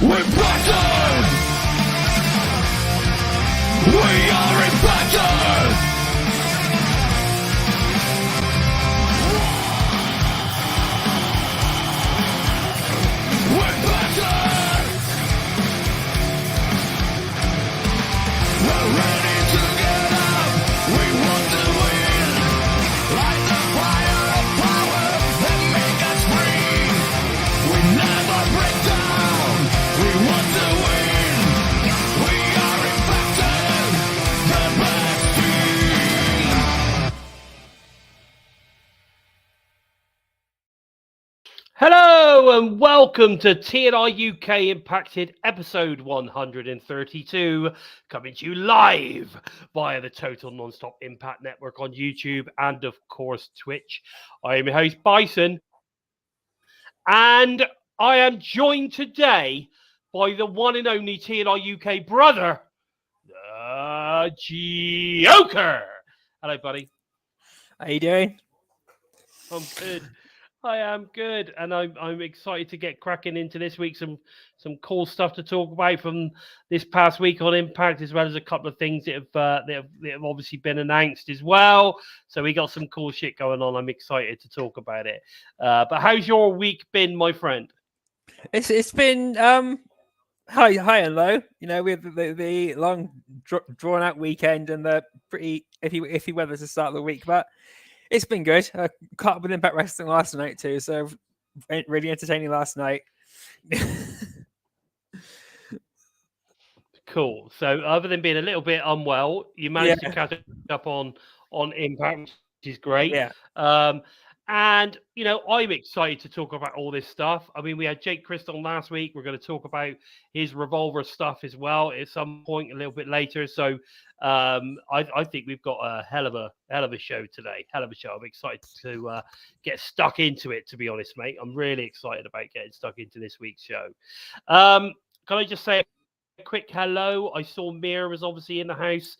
We're impacted. We are impacted. We're impacted. We're ready to get up. We want to win. Light the fire of power and make us free. We never break down. We want to win. We are impacted. The best team. Hello and welcome to TNI-UK Impacted episode 132, coming to you live via the Total Non-Stop Impact Network on YouTube and of course Twitch. I am your host Bison, and I am joined today by the one and only TNI-UK brother, the Joker. Hello buddy. How you doing? I'm good. I am good, and I'm excited to get cracking into this week. Some cool stuff to talk about from this past week on Impact, as well as a couple of things that have obviously been announced as well. So we got some cool shit going on. I'm excited to talk about it. But how's your week been, my friend? It's been high and low. You know, with the long drawn out weekend and the pretty iffy weather to start the week, but it's been good. I caught up with Impact Wrestling last night too, so really entertaining last night. Cool. So other than being a little bit unwell, you managed to catch up on Impact, which is great. Yeah. And, you know, I'm excited to talk about all this stuff. I mean, we had Jake Crystal last week. We're going to talk about his Revolver stuff as well at some point a little bit later. So I think we've got a hell of a show today. Hell of a show. I'm excited to get stuck into it, to be honest, mate. I'm really excited about getting stuck into this week's show. Can I just say a quick hello? I saw Mir was obviously in the house.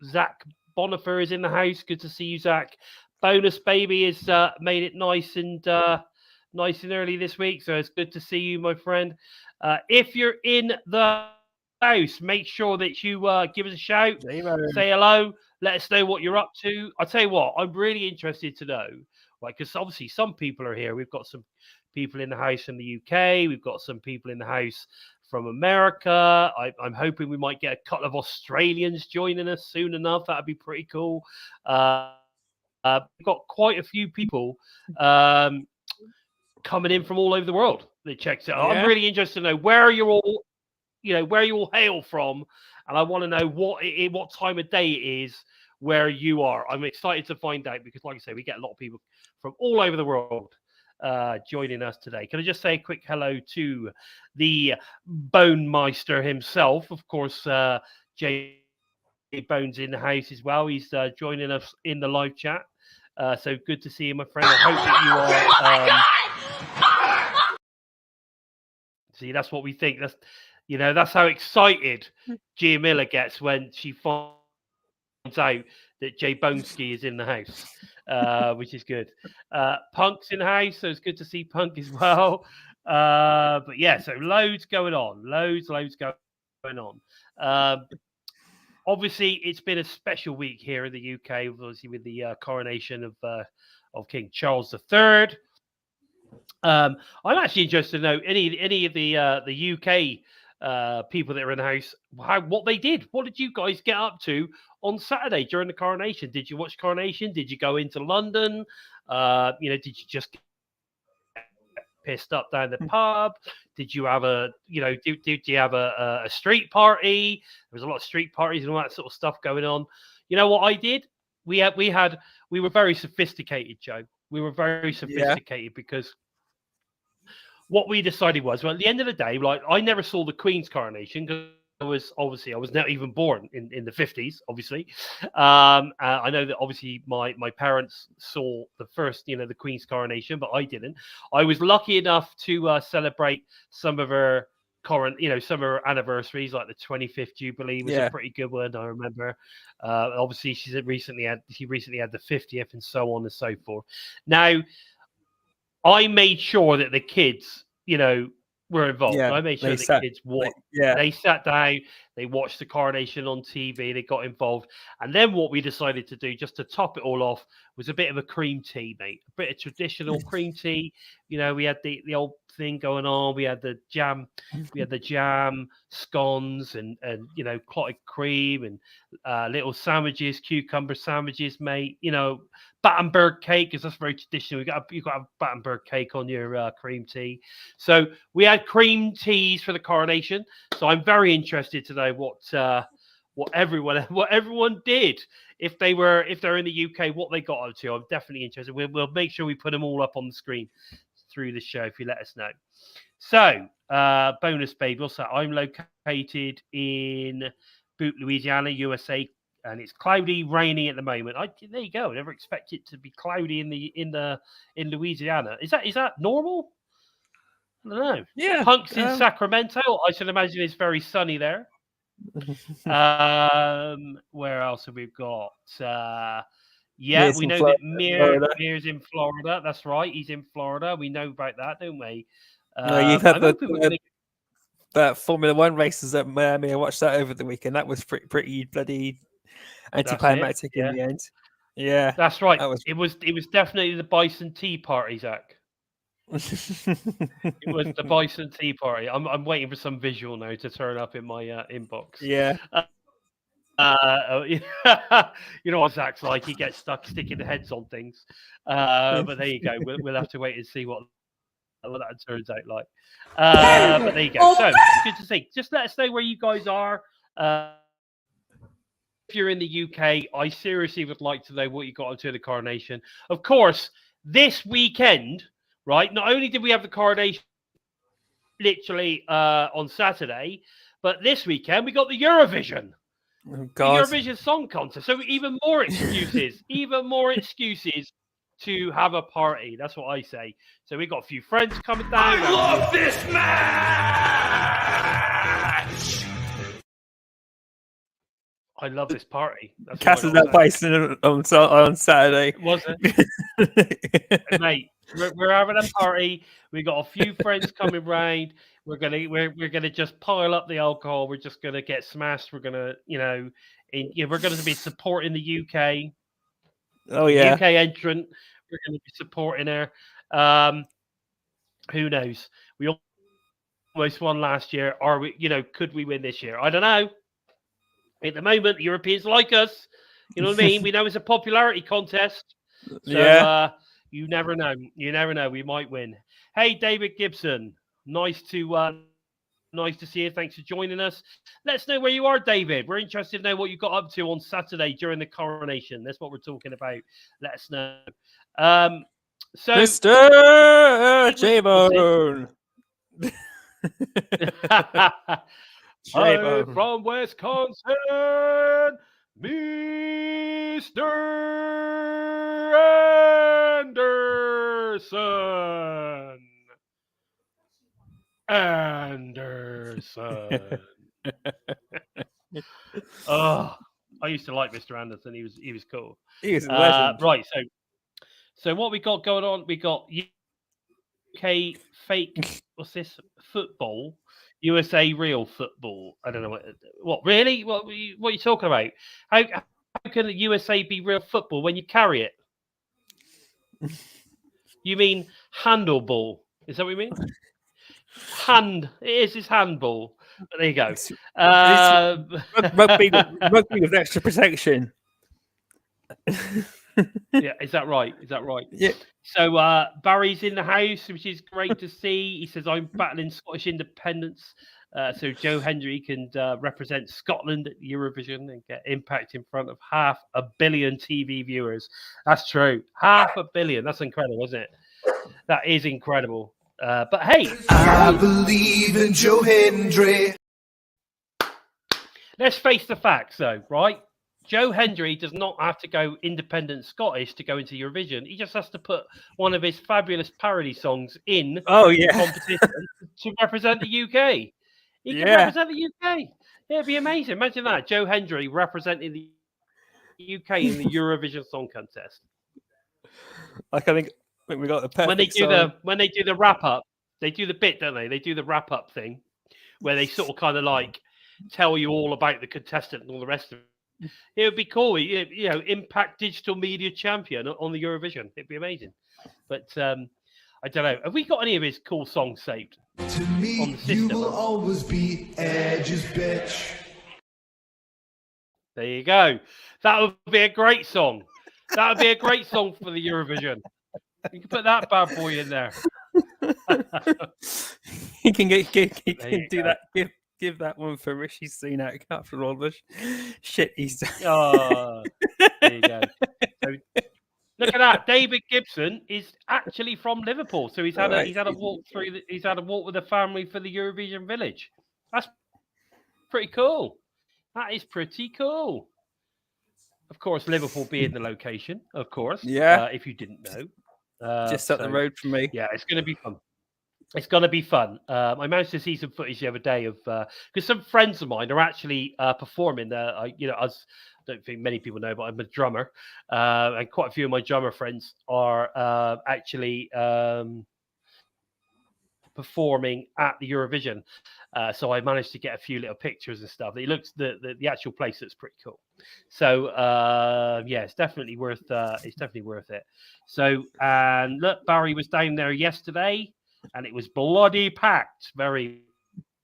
Zach Bonifer is in the house. Good to see you, Zach. Bonus Baby has made it nice and early this week, so it's good to see you, my friend. If you're in the house, make sure that you give us a shout, say hello, let us know what you're up to. I'll tell you what, I'm really interested to know, like, because obviously some people are here. We've got some people in the house from the UK. We've got some people in the house from America. I'm hoping we might get a couple of Australians joining us soon enough. That'd be pretty cool. We've got quite a few people coming in from all over the world that checks it out. I'm really interested to know where you all hail from, and I want to know what time of day it is where you are. I'm excited to find out because, like I say, we get a lot of people from all over the world joining us today. Can I just say a quick hello to the Bone Meister himself, of course, Jay Bones in the house as well. He's joining us in the live chat. So good to see you, my friend. I hope that you are. See, that's what we think. That's how excited Gia Miller gets when she finds out that Jay Boneski is in the house, which is good. Punk's in the house, so it's good to see Punk as well. But yeah, so loads going on. Loads going on. Obviously, it's been a special week here in the UK, obviously with the coronation of King Charles III. I'm actually interested to know any of the UK people that are in the house, what they did. What did you guys get up to on Saturday during the coronation? Did you watch coronation? Did you go into London? Did you just get pissed up down the pub? Did you have did you have a street party? There was a lot of street parties and all that sort of stuff going on. You know what I did? We were very sophisticated, Joe. We were very sophisticated because what we decided was, well, at the end of the day, like, I never saw the Queen's coronation because I was not even born in the 50s, obviously. I know that obviously my parents saw the first, the Queen's coronation, but I didn't. I was lucky enough to celebrate some of her some of her anniversaries, like the 25th Jubilee was a pretty good one. I remember. Obviously, she recently had the 50th and so on and so forth. Now, I made sure that the kids, were involved. Yeah, I made sure they the sat- kids watched. Yeah. They sat down, they watched the coronation on TV, they got involved. And then what we decided to do, just to top it all off, was a bit of a cream tea, mate. A bit of traditional cream tea. You know, we had the old thing going on. We had the jam, scones, and you know, clotted cream, and little sandwiches, cucumber sandwiches, mate. You know, Battenberg cake, because that's very traditional. You've got to have Battenberg cake on your cream tea. So we had cream teas for the coronation. So I'm very interested to know what everyone did if they're in the UK, what they got up to. I'm definitely interested. We'll make sure we put them all up on the screen through the show if you let us know. So bonus babe, what's that? I'm located in Butte, Louisiana, USA, and it's cloudy, rainy at the moment. There you go. I never expect it to be cloudy in Louisiana. Is that normal? I don't know. Yeah. Punk's in Sacramento. I should imagine it's very sunny there. Where else have we got? Mir's we in know Florida, that Mir's in Florida. That's right. He's in Florida. We know about that, don't we? No, you've had I'm hoping we're gonna... that Formula One races at Miami. I watched that over the weekend. That was pretty bloody anticlimactic in the end. Yeah, that's right. That was... It was definitely the Bison Tea Party, Zach. It was the Bison Tea Party. I'm waiting for some visual now to turn up in my inbox. Yeah. You know what Zach's like. He gets stuck sticking the heads on things. But there you go. We'll have to wait and see what that turns out like. But there you go. So good to see. Just let us know where you guys are. If you're in the UK, I seriously would like to know what you got up to the coronation. Of course, this weekend, right? Not only did we have the coronation literally on Saturday, but this weekend we got the Eurovision. Oh, God. The Eurovision Song Contest. So even more excuses, to have a party. That's what I say. So we got a few friends coming down. I love this match. I love this party. Castled that Bison on Saturday. Was it? Mate, we're having a party. We got a few friends coming round. We're gonna just pile up the alcohol. We're just gonna get smashed. We're gonna, we're gonna be supporting the UK. Oh yeah, UK entrant. We're gonna be supporting her. Who knows? We almost won last year. Are we? Could we win this year? I don't know. At the moment, the Europeans like us. You know what I mean? We know it's a popularity contest. So, yeah. You never know. You never know. We might win. Hey, David Gibson. Nice to see you. Thanks for joining us. Let us know where you are, David. We're interested to know what you got up to on Saturday during the coronation. That's what we're talking about. Let us know. So, Mr. J-Bone. I'm from Wisconsin, Mr. Anderson. Oh, I used to like Mr. Anderson. He was cool. He was a legend. Right. So what we got going on? We got UK fake. What's this? Football. USA real football. I don't know what really. What are you talking about? How can the USA be real football when you carry it? You mean handball? Is that what you mean? It's handball. But there you go. Rugby with extra protection. Yeah, is that right? Yeah. So Barry's in the house, which is great to see. He says, I'm battling Scottish independence. So Joe Hendry can represent Scotland at Eurovision and get Impact in front of 500 million TV viewers. That's true. 500 million. That's incredible, isn't it? That is incredible. But hey. I believe in Joe Hendry. Let's face the facts, though, right? Joe Hendry does not have to go independent Scottish to go into Eurovision. He just has to put one of his fabulous parody songs in the competition to represent the UK. He can represent the UK. Yeah, it'd be amazing. Imagine that. Joe Hendry representing the UK in the Eurovision Song Contest. I think we got the perfect when they do the wrap up. They do the bit, don't they? They do the wrap up thing where they sort of kind of like tell you all about the contestant and all the rest of it. It would be cool, Impact Digital Media Champion on the Eurovision. It'd be amazing. But I don't know. Have we got any of his cool songs saved? To me, you will always be Edge's bitch. There you go. That would be a great song. That would be a great song for the Eurovision. You can put that bad boy in there. He can do that. Give that one for Rishi Sunak after all the shit he's done. Oh, there you go. So, look at that. David Gibson is actually from Liverpool, so he's had a walk through. He's had a walk with the family for the Eurovision Village. That's pretty cool. That is pretty cool. Of course, Liverpool being the location. Of course, yeah. If you didn't know, just up the road from me. Yeah, it's going to be fun. It's going to be fun. I managed to see some footage the other day of because some friends of mine are actually performing. I don't think many people know, but I'm a drummer, and quite a few of my drummer friends are actually performing at the Eurovision. So I managed to get a few little pictures and stuff. It looks the actual place looks pretty cool. So yeah, it's definitely worth it. So and look, Barry was down there yesterday. And it was bloody packed. Very,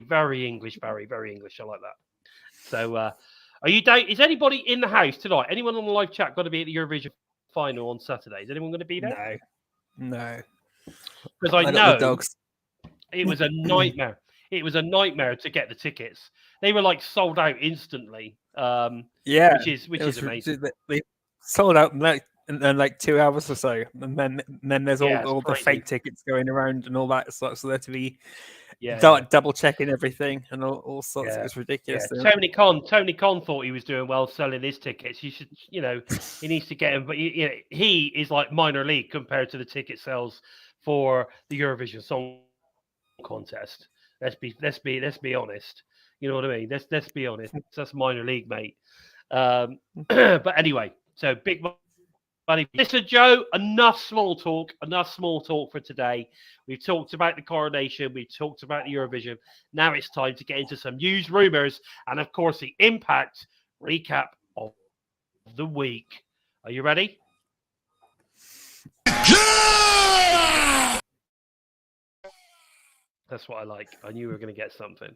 very English, Barry. Very English. I like that. So, are you down? Is anybody in the house tonight? Anyone on the live chat going to be at the Eurovision final on Saturday? Is anyone going to be there? No. Because I know dogs. It was a nightmare. It was a nightmare to get the tickets. They were like sold out instantly. Yeah, which is amazing. They sold out in like 2 hours or so, and then there's all the fake tickets going around and all that stuff. So there to be double checking everything and all sorts. Yeah. It's ridiculous. Yeah. Tony Khan thought he was doing well selling his tickets. You should, he needs to get him. But he is like minor league compared to the ticket sales for the Eurovision Song Contest. Let's be honest. You know what I mean? Let's be honest. That's minor league, mate. But anyway, so big money. Listen, Joe, enough small talk for today. We've talked about the coronation. We've talked about the Eurovision. Now it's time to get into some news, rumours, and of course the Impact recap of the week. Are you ready? Yeah! That's what I like. I knew we were going to get something.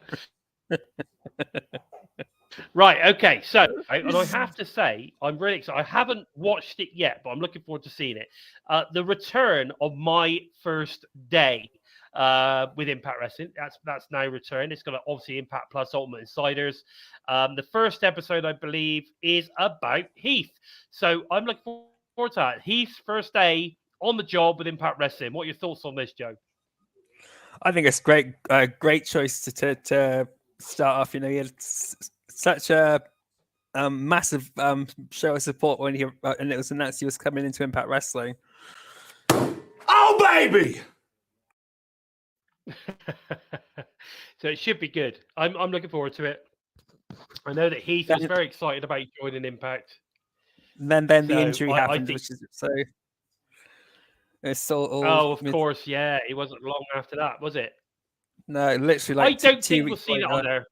Right, okay, so, and I have to say, I'm really excited. I haven't watched it yet, but I'm looking forward to seeing it. The return of my first day with Impact Wrestling, that's now returned. It's got obviously Impact Plus Ultimate Insiders. The first episode, I believe, is about Heath. So I'm looking forward to that. Heath's first day on the job with Impact Wrestling. What are your thoughts on this, Joe? I think it's great choice to start off. He had such a massive show of support when and it was announced he was coming into Impact Wrestling. Oh, baby! So it should be good. I'm looking forward to it. I know that Heath was very excited about joining Impact. Then the injury happened, it's all, of course, yeah. It wasn't long after that, was it? No, literally like I don't think we'll see that on there.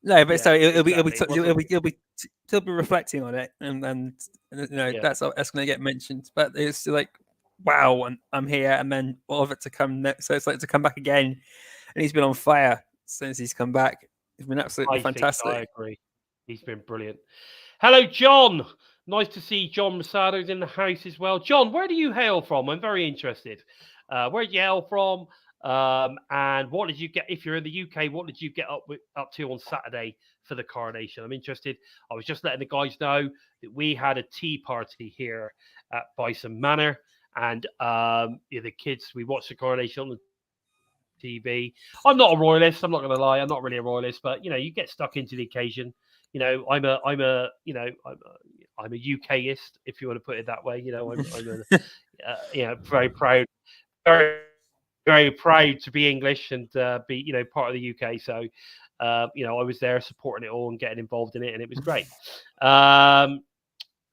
No, but so he'll be reflecting on it, and that's going to get mentioned. But it's like, wow, I'm here, and then all of it to come next. So it's like to come back again, and he's been on fire since he's come back. He's been absolutely fantastic. I agree. He's been brilliant. Hello, John. Nice to see John Masado's in the house as well. John, where do you hail from? I'm very interested. Where do you hail from? And what did you get, if you're in the UK, what did you get up to on Saturday for the coronation? I'm interested. I was just letting the guys know that we had a tea party here at Bison Manor, and the kids, we watched the coronation on the TV. I'm not a royalist, I'm not going to lie. I'm not really a royalist, but you get stuck into the occasion. I'm a UKist, if you want to put it that way. I'm very proud, very proud to be English and be part of the UK. So I was there supporting it all and getting involved in it, and it was great.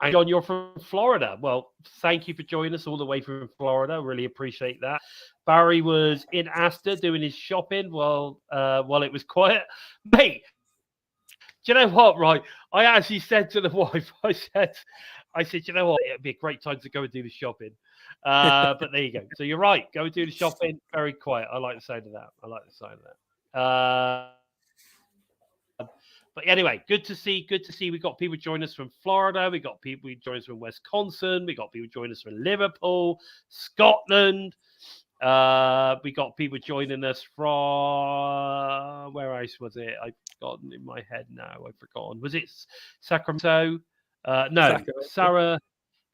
And John, you're from Florida. Well, thank you for joining us all the way from Florida. Really appreciate that. Barry was in Astor doing his shopping while it was quiet. Mate, do you know what, right? I actually said to the wife, I said, you know what, it'd be a great time to go and do the shopping. But there you go. So you're right. Go and do the shopping. Very quiet. I like the sound of that. But anyway, good to see. We got people join us from Florida. We got people join us from Wisconsin. We got people join us from Liverpool, Scotland. We got people joining us from where else was it? I've forgotten in my head now. I've forgotten. Was it Sacramento? No,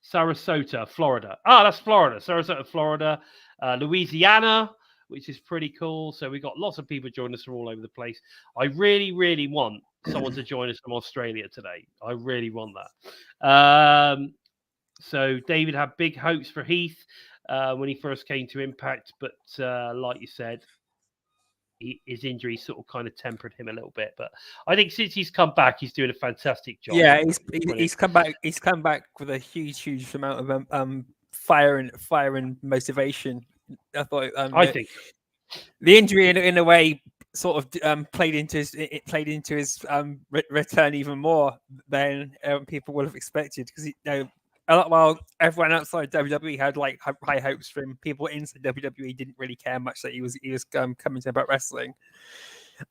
Sarasota, Florida. That's Florida. Sarasota, Florida. Louisiana, which is pretty cool. So we got lots of people joining us from all over the place. I really, really want someone to join us from Australia today. I really want that. So David had big hopes for Heath when he first came to Impact, but like you said, his injury sort of kind of tempered him a little bit. But I think since he's come back, he's doing a fantastic job. Yeah, he's come back. He's come back with a huge amount of fire and motivation. I thought. I think the injury, in a way, sort of played into his return even more than people would have expected, because while everyone outside WWE had like high hopes for him, people inside WWE didn't really care much that he was coming to Impact Wrestling,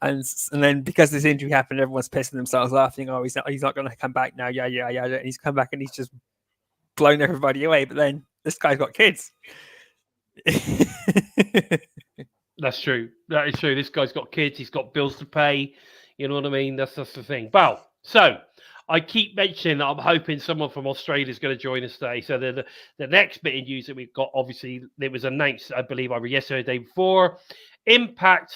and then because this injury happened, everyone's pissing themselves laughing. Oh, he's not going to come back now. Yeah. And he's come back and he's just blown everybody away. But then this guy's got kids. That's true. That is true. This guy's got kids. He's got bills to pay. You know what I mean? That's the thing. Well, so I keep mentioning that I'm hoping someone from Australia is going to join us today. So the next bit of news that we've got, obviously, it was announced, I believe, either yesterday or the day before. Impact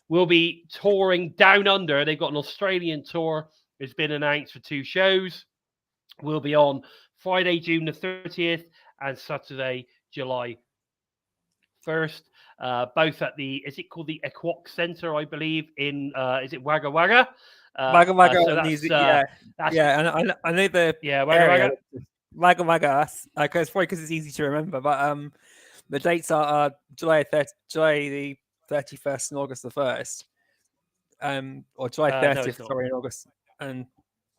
will be touring down under. They've got an Australian tour. It's been announced for 2 shows. We'll be on Friday, June the 30th and Saturday, July 1st. Both at is it called the Equox Centre, I believe, in, is it Wagga Wagga? Wagga Wagga, so and I know the Wagga Wagga. It's probably because it's easy to remember, but the dates are July the 31st and August the 1st, or July 30th, sorry, in August, and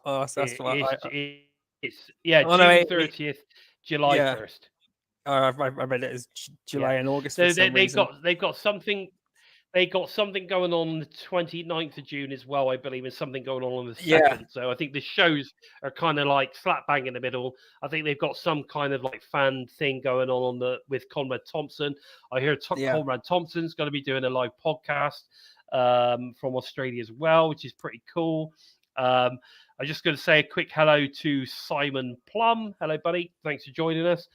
that's what it's June 30th, July 1st. I read it as July and August. So they've got something. They got something going on the 29th of June as well, I believe, and something going on the 2nd. Yeah. So I think the shows are kind of like slap bang in the middle. I think they've got some kind of like fan thing going on with Conrad Thompson. I hear Conrad Thompson's going to be doing a live podcast from Australia as well, which is pretty cool. I'm just going to say a quick hello to Simon Plum. Hello, buddy. Thanks for joining us.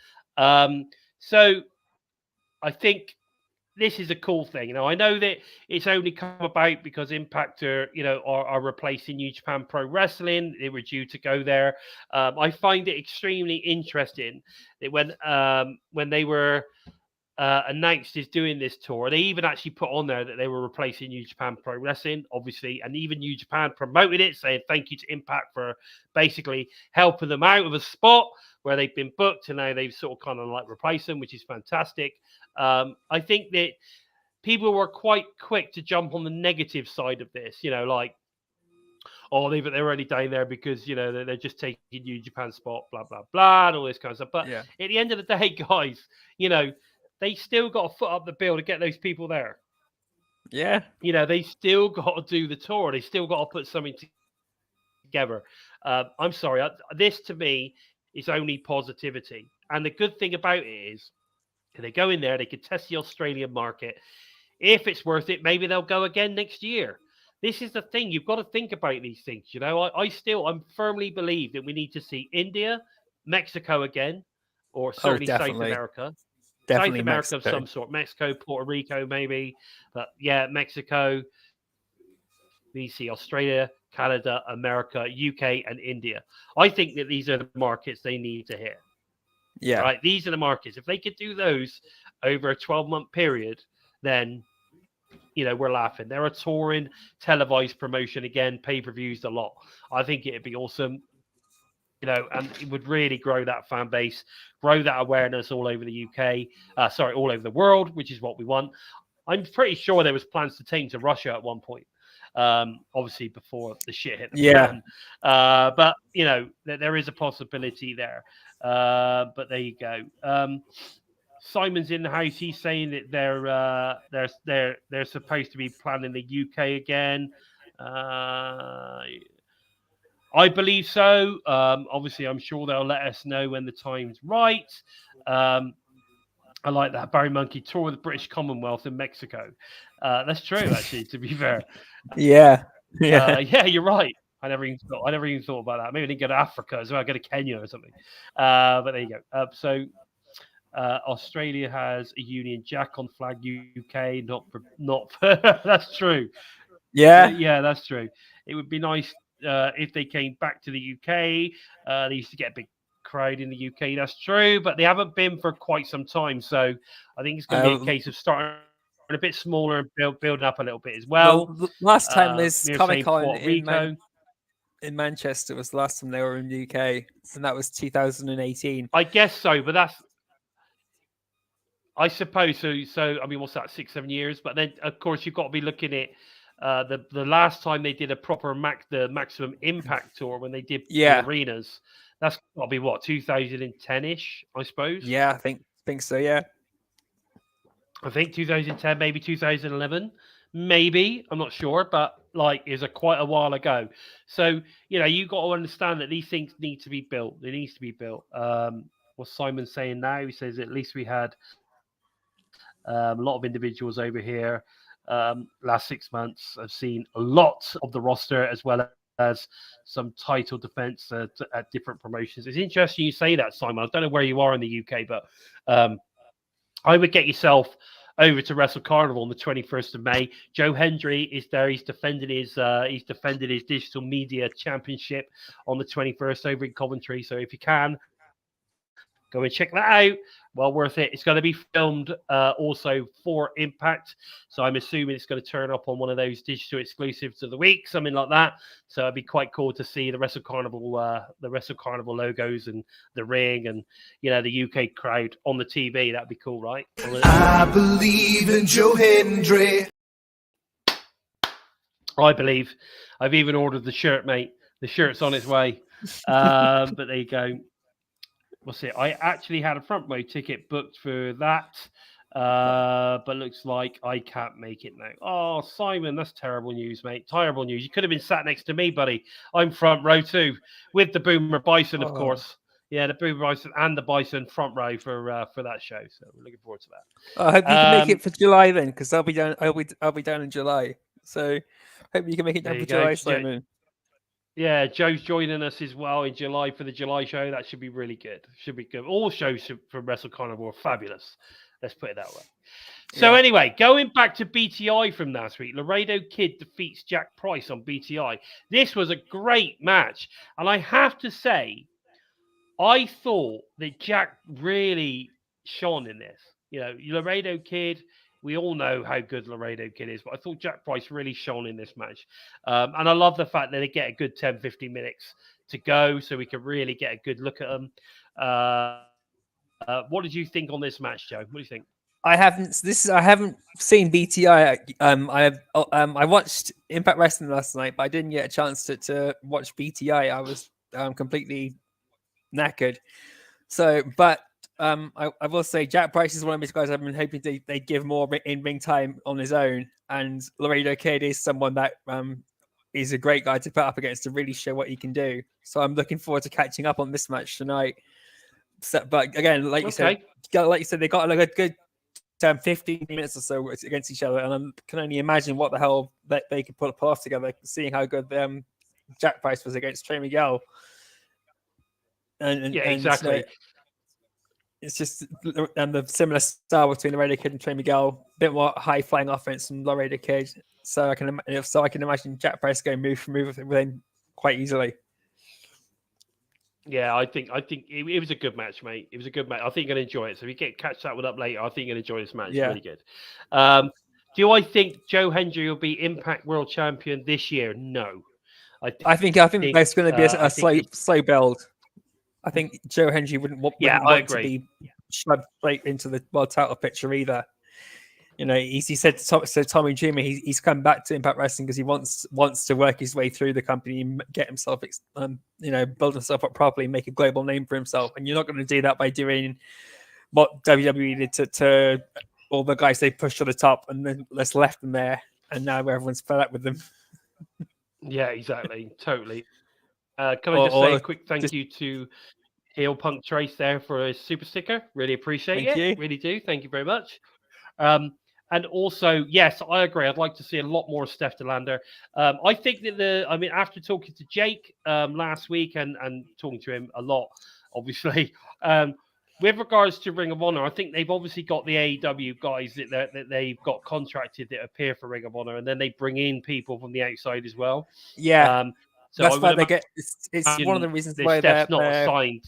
So I think this is a cool thing. I know that it's only come about because Impact are replacing New Japan Pro Wrestling. They were due to go there. I find it extremely interesting that when they were announced as doing this tour, they even actually put on there that they were replacing New Japan Pro Wrestling, obviously, and even New Japan promoted it, saying thank you to Impact for basically helping them out of a spot where they've been booked, and now they've sort of kind of like replaced them, which is fantastic. I think that people were quite quick to jump on the negative side of this, like, oh, they're already down there because, they're just taking New Japan spot, blah, blah, blah, and all this kind of stuff. But at the end of the day, guys, they still got to foot up the bill to get those people there. Yeah. They still got to do the tour. They still got to put something together. I'm sorry. This, to me, is only positivity. And the good thing about it is, they go in there, they can test the Australian market. If it's worth it, maybe they'll go again next year. This is the thing. You've got to think about these things. I firmly believe that we need to see India, Mexico again, or certainly South America. Definitely South America Mexico. of some sort. Mexico, Puerto Rico, maybe. But yeah, Mexico. We see Australia, Canada, America, UK, and India. I think that these are the markets they need to hit. Yeah. Right. These are the markets. If they could do those over a 12-month period, then, we're laughing. They're a touring, televised promotion again, pay-per-views a lot. I think it'd be awesome. and it would really grow that fan base, grow that awareness all over the UK, all over the world, which is what we want. I'm pretty sure there was plans to take him to Russia at one point, obviously before the shit hit the fan. But there is a possibility there. But there you go. Simon's in the house. He's saying that they're supposed to be planning the UK again. I believe so. Obviously, I'm sure they'll let us know when the time's right. I like that Barry Monkey tour of the British Commonwealth in Mexico. That's true, actually. To be fair, yeah, you're right. I never even thought about that. Maybe I didn't go to Africa as well. I go to Kenya or something. But there you go. So Australia has a Union Jack on flag. UK not. That's true. Yeah, that's true. It would be nice if they came back to the UK. They used to get a big crowd in the UK. That's true, but they haven't been for quite some time. So I think it's going to be a case of starting a bit smaller and building up a little bit as well. Last time this Comic-Con in Manchester was the last time they were in the UK, and that was 2018. I guess so, but that's, I suppose so. So I mean, what's that? 6-7 years? But then, of course, you've got to be looking at the last time they did a proper the Maximum Impact tour when they did the arenas. That's got to be what, 2010-ish, I suppose. Yeah, I think so. Yeah, I think 2010, maybe 2011, maybe. I'm not sure, but is quite a while ago. So you got to understand that these things need to be built. They needs to be built. What's Simon saying now? He says at least we had a lot of individuals over here. Last 6 months, I've seen a lot of the roster as well as some title defense at different promotions. It's interesting you say that, Simon. I don't know where you are in the UK, but I would get yourself over to Wrestle Carnival on the 21st of May. Joe Hendry is there. He's defended his digital media championship on the 21st over in Coventry. So if you can, go and check that out. Well worth it. It's going to be filmed also for Impact. So I'm assuming it's going to turn up on one of those digital exclusives of the week, something like that. So it'd be quite cool to see the Wrestle Carnival logos and the ring and the UK crowd on the TV. That'd be cool, right? I believe in Joe Hendry. I believe. I've even ordered the shirt, mate. The shirt's on its way. But there you go. What's it? I actually had a front row ticket booked for that, but looks like I can't make it now. Oh, Simon, that's terrible news, mate. Terrible news. You could have been sat next to me, buddy. I'm front row too, with the Boomer Bison, of course. Yeah, the Boomer Bison and the Bison front row for that show. So we're looking forward to that. I hope you can make it for July then, because I'll be down. I'll be down in July. So hope you can make it down for July, Simon. Yeah, Joe's joining us as well in July for the July show. That should be really good. Should be good. All shows from Wrestle Carnival are fabulous. Let's put it that way. So anyway, going back to BTI from last week, Laredo Kid defeats Jack Price on BTI. This was a great match. And I have to say, I thought that Jack really shone in this. Laredo Kid, we all know how good Laredo Kid is, but I thought Jack Price really shone in this match. And I love the fact that they get a good 10-15 minutes to go so we can really get a good look at them. What did you think on this match, Joe? What do you think? I haven't seen BTI. I watched Impact Wrestling last night, but I didn't get a chance to watch BTI. I was completely knackered. So, but I will say Jack Price is one of these guys I've been hoping they'd give more in-ring time on his own. And Laredo Kid is someone that is a great guy to put up against to really show what he can do. So I'm looking forward to catching up on this match tonight. So, but again, like you said, they got a good 15 minutes or so against each other. And I can only imagine what the hell that they could pull off together, seeing how good Jack Price was against Trey Miguel. Exactly. It's just the similar style between Laredo Kid and Trey Miguel, a bit more high flying offense from Laredo Kid. So I can imagine Jack Price going move for move with him quite easily. Yeah, I think it was a good match, mate. It was a good match. I think you're gonna enjoy it. So if you catch that one up later, I think you're gonna enjoy this match. It's really good. Do I think Joe Hendry will be Impact World Champion this year? No. I think that's going to be a slow build. I think Joe Hendry wouldn't I want to agree. be shoved straight into the world title picture either. You know, he said so. Tommy Dreamer, he's come back to Impact Wrestling because he wants to work his way through the company and get himself, build himself up properly, make a global name for himself. And you're not going to do that by doing what WWE did to all the guys they pushed to the top and then just left them there. And now everyone's fed up with them. Yeah, exactly, totally. Can I just say a quick thank you to Heel Punk Trace there for a super sticker? Really appreciate Thank it. you. Really do. Thank you very much. And also, yes, I agree. I'd like to see a lot more of Steph DeLander. I think that after talking to Jake last week and talking to him a lot, obviously, with regards to Ring of Honor, I think they've obviously got the AEW guys that they've got contracted that appear for Ring of Honor, and then they bring in people from the outside as well. Yeah, so that's why they get. It's one of the reasons why Steph's not assigned.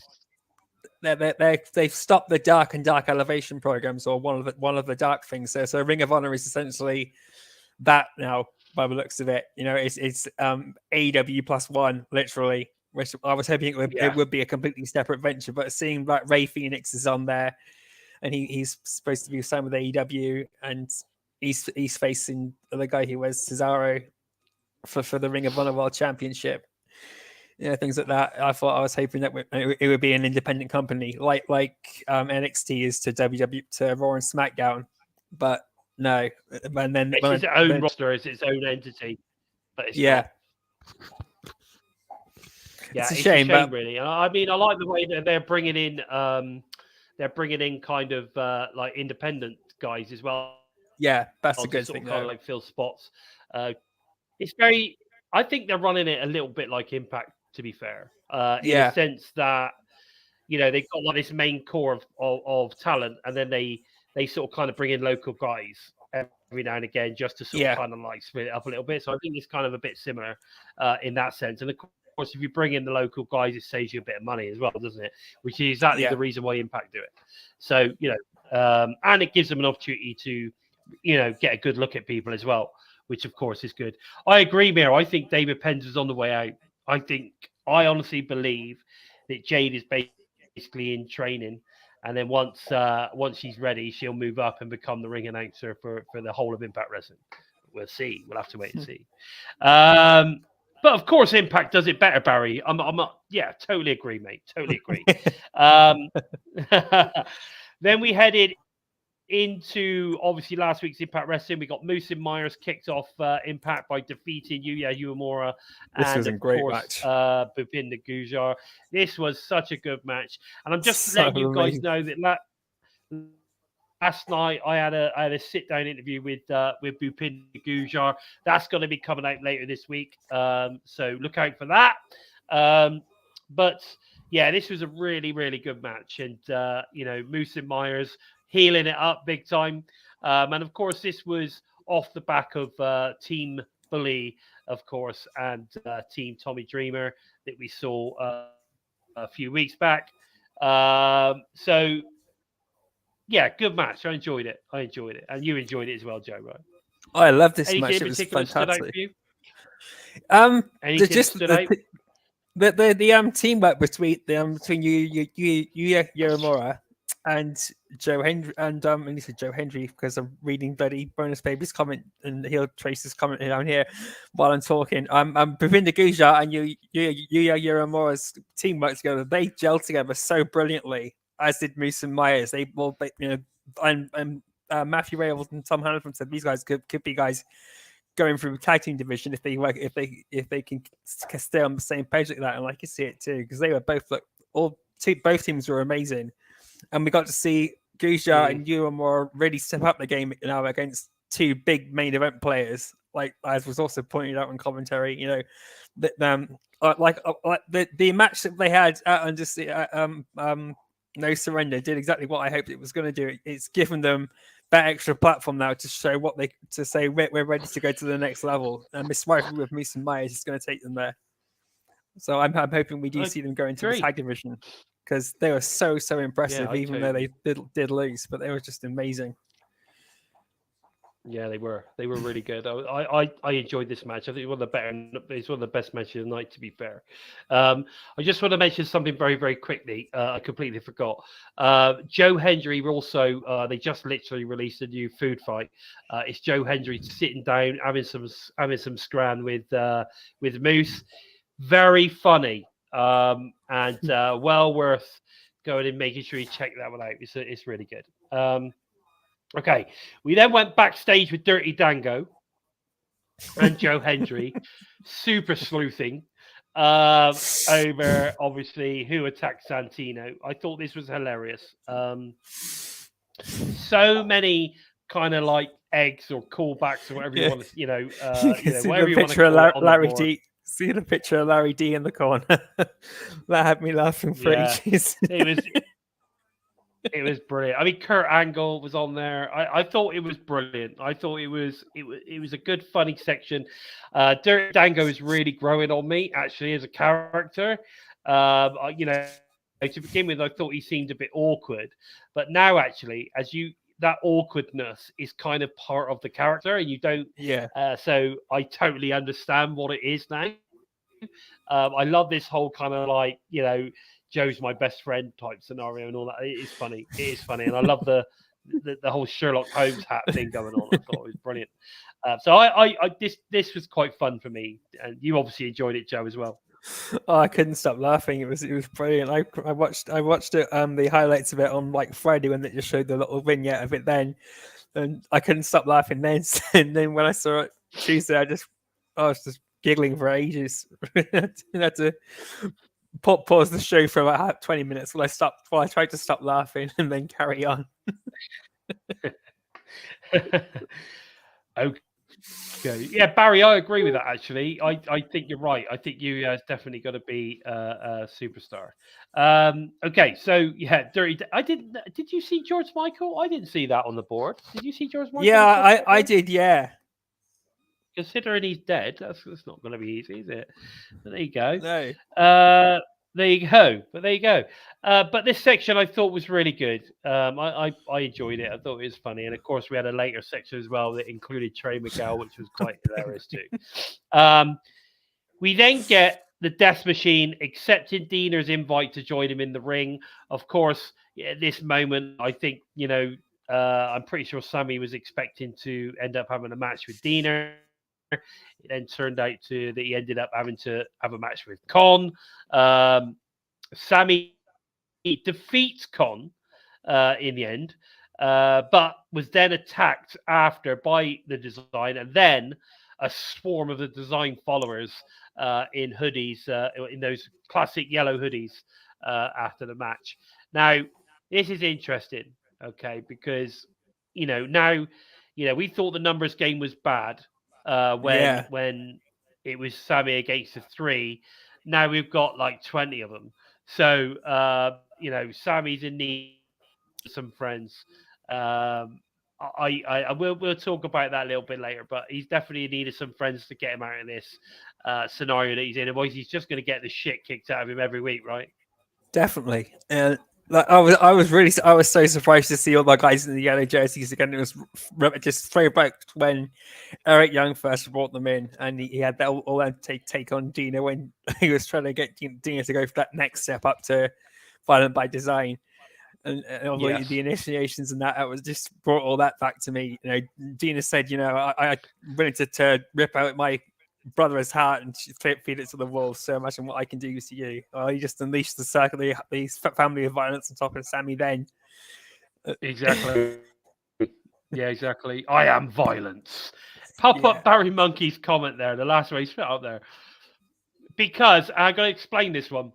They've stopped the dark elevation programs, or one of the dark things. So Ring of Honor is essentially that now, by the looks of it. You know, it's AEW +1 literally. Which I was hoping it would be a completely separate venture, but seeing that Ray Phoenix is on there, and he's supposed to be signed with AEW, and he's facing the guy who was Cesaro for the Ring of Honor World Championship. Things like that. I was hoping that it would be an independent company, like NXT is to WWE, to Raw and SmackDown, but no. And then it's its own roster, it's its own entity, but it's not. Yeah, it's a shame, really. I mean, I like the way that they're bringing in, kind of like independent guys as well. Yeah, that's a good thing. Kind of like fill spots. It's very. I think they're running it a little bit like Impact, to be fair, in a sense that they've got like this main core of talent, and then they sort of kind of bring in local guys every now and again just to sort of kind of like split it up a little bit. So I think it's kind of a bit similar in that sense. And of course, if you bring in the local guys, it saves you a bit of money as well, doesn't it? Which is exactly the reason why Impact do it. So and it gives them an opportunity to get a good look at people as well, which of course is good. I agree, Miro. I think David Penz is on the way out. I honestly believe that Jade is basically in training, and then once she's ready, she'll move up and become the ring announcer for the whole of Impact Wrestling. We'll see. We'll have to wait and see. But of course, Impact does it better, Barry. Totally agree, mate. Totally agree. Then we headed into obviously last week's Impact Wrestling. We got Moose and Myers kicked off Impact by defeating Yuya Uemura and of course Bhupinder Gujjar. This was such a good match, and I'm just letting you guys know that last night I had a sit down interview with Bhupinder Gujjar. That's going to be coming out later this week, so look out for that. But yeah, this was a really, really good match, and Moose and Myers healing it up big time. And of course, this was off the back of Team Bully, of course, and Team Tommy Dreamer that we saw a few weeks back. So, yeah, good match. I enjoyed it. And you enjoyed it as well, Joe, right? I love this Anything match. It was fantastic. Anything that stood out? The teamwork between Yuya Uemura and Joe Hendry, and he said Joe Hendry because I'm reading bloody Bonus Baby's comment, and he'll trace his comment down here while I'm talking. Bhupinder Gujjar and Yuya Uemura's teamwork together, they gel together so brilliantly, as did Moose and Myers. And Matthew Rails and Tom Hannaford said these guys could be guys going through the tag team division if they can stay on the same page like that. And I can see it too, because they were both both teams were amazing. And we got to see Gujjar and Uemura really step up the game against two big main event players, like as was also pointed out in commentary. The match that they had No Surrender did exactly what I hoped it was going to do. It's given them that extra platform now to show to say we're ready to go to the next level. And this rivalry with Moose and Myers is going to take them there. So I'm hoping we do see them go into the tag division, because they were so impressive, even though they did lose, but they were just amazing. Yeah, they were really good. I enjoyed this match. I think it's one of the best matches of the night. To be fair, I just want to mention something very very quickly. I completely forgot. Joe Hendry also. They just literally released a new food fight. It's Joe Hendry sitting down having some scran with Moose. Very funny, and well worth going and making sure you check that one out. It's really good. Okay, we then went backstage with Dirty Dango and Joe Hendry, super sleuthing over obviously who attacked Santino. I thought this was hilarious. So many kind of like eggs or callbacks or whatever you want to, whatever you want to call it on Larry the board. D. See the picture of Larry D in the corner. That had me laughing for ages. It was brilliant. I mean, Kurt Angle was on there. I thought it was brilliant. I thought it was a good, funny section. Dirty Dango is really growing on me, actually, as a character. To begin with, I thought he seemed a bit awkward, but now, actually, that awkwardness is kind of part of the character, and you don't. Yeah. So I totally understand what it is now. I love this whole kind of like, Joe's my best friend type scenario and all that. It is funny. It is funny. And I love the whole Sherlock Holmes hat thing going on. I thought it was brilliant. This was quite fun for me. And you obviously enjoyed it, Joe, as well. Oh, I couldn't stop laughing. It was brilliant. I watched it the highlights of it on like Friday when they just showed the little vignette of it then. And I couldn't stop laughing then. And then when I saw it Tuesday, I was just giggling for ages. I had to pause the show for about 20 minutes while I tried to stop laughing and then carry on. Okay. Yeah, Barry, I agree with that, actually. I think you're right. I think you is definitely going to be a superstar. Okay, so yeah, did you see George Michael? I didn't see that on the board. Did you see George Michael? Yeah, I did, yeah. Considering he's dead, that's not going to be easy, is it? But there you go. No. There you go. But there you go. But this section I thought was really good. I enjoyed it. I thought it was funny, and of course we had a later section as well that included Trey Miguel, which was quite hilarious too. We then get the Death Machine accepting Diener's invite to join him in the ring. Of course, at this moment, I think I'm pretty sure Sami was expecting to end up having a match with Diener. It then turned out that he ended up having to have a match with Con. Sami defeats Con in the end, but was then attacked after by the Design, and then a swarm of the Design followers in hoodies, in those classic yellow hoodies after the match. Now, this is interesting, okay, because now we thought the numbers game was bad. When it was Sami against the 3, now we've got like 20 of them. So Sami's in need of some friends. We'll talk about that a little bit later, but he's definitely in need of some friends to get him out of this scenario that he's in. Otherwise, he's just going to get the shit kicked out of him every week, right? Definitely. And I was so surprised to see all the guys in the yellow jerseys again. It was just throwback when Eric Young first brought them in, and he had that all take on Dina when he was trying to get Dina to go for that next step up to Violent by Design, and yes. The initiations and that was just brought all that back to me. Dina said, I wanted to rip out my brother's heart and feed it to the wolves. So imagine what I can do to you. You just unleashed the circle, these family of violence on top of Sami then. Exactly. Yeah, exactly. I am violence. Pop up Barry Monkey's comment there, the last race fit up there. Because I'm going to explain this one.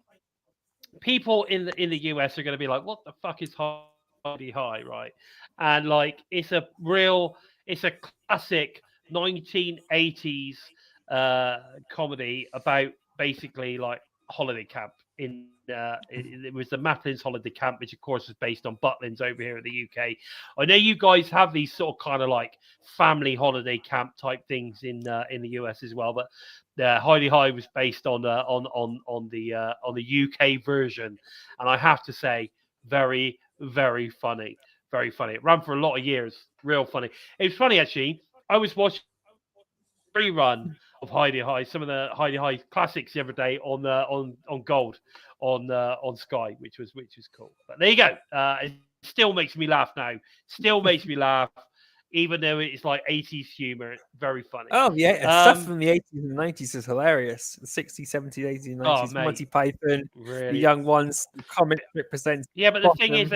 People in the US are going to be like, what the fuck is Hardy High, right? And like, it's a classic 1980s comedy about basically like holiday camp it was the Matlin's holiday camp, which of course is based on Butlins over here in the UK. I know you guys have these sort of kind of like family holiday camp type things in the US as well, but Heidi High was based on the UK version, and I have to say, very, very funny. Very funny. It ran for a lot of years. Real funny. It was funny actually. I was watching a rerun of Heidi High, some of the Heidi High classics the other day on Gold on Sky, which was cool. But there you go. It still makes me laugh now. Still makes me laugh, even though it's like 80s humor. Very funny. Oh yeah, stuff from the 80s and 90s is hilarious. The 60s, 70s, 80s, and 90s. mate, Monty Python, really. the young ones, the comic represents. Yeah, but the thing is,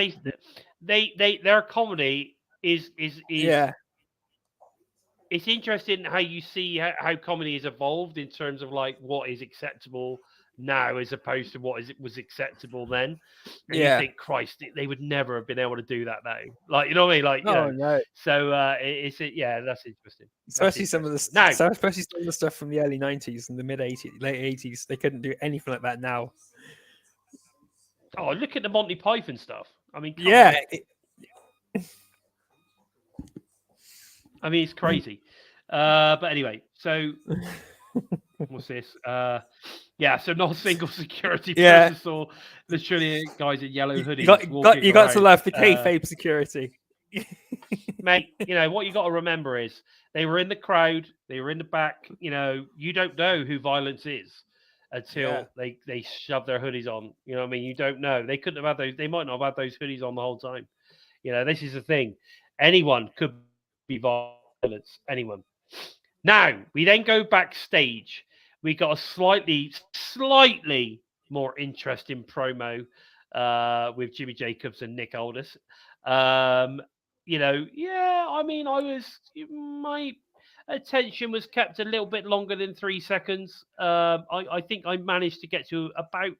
their comedy is yeah. It's interesting how you see how comedy has evolved in terms of like what is acceptable now as opposed to what was acceptable then. And you think, Christ, they would never have been able to do that now. Like, you know what I mean? Like, no. So that's interesting. Especially some of the especially some of the stuff from the early 90s and the mid 80s, late 80s. They couldn't do anything like that now. Oh, look at the Monty Python stuff. I mean, I mean, it's crazy. But anyway, so what's this? So not a single security person saw the Trinity guys in yellow hoodies. You got to love the kayfabe security. Mate, what you got to remember is they were in the crowd, they were in the back. You don't know who violence is until they shove their hoodies on. You know what I mean? You don't know. They couldn't have had those. They might not have had those hoodies on the whole time. This is the thing. Anyone could be violence. Anyone. Now we then go backstage. We got a slightly more interesting promo with Jimmy Jacobs and Nick Aldis. I mean, my attention was kept a little bit longer than 3 seconds. I think I managed to get to about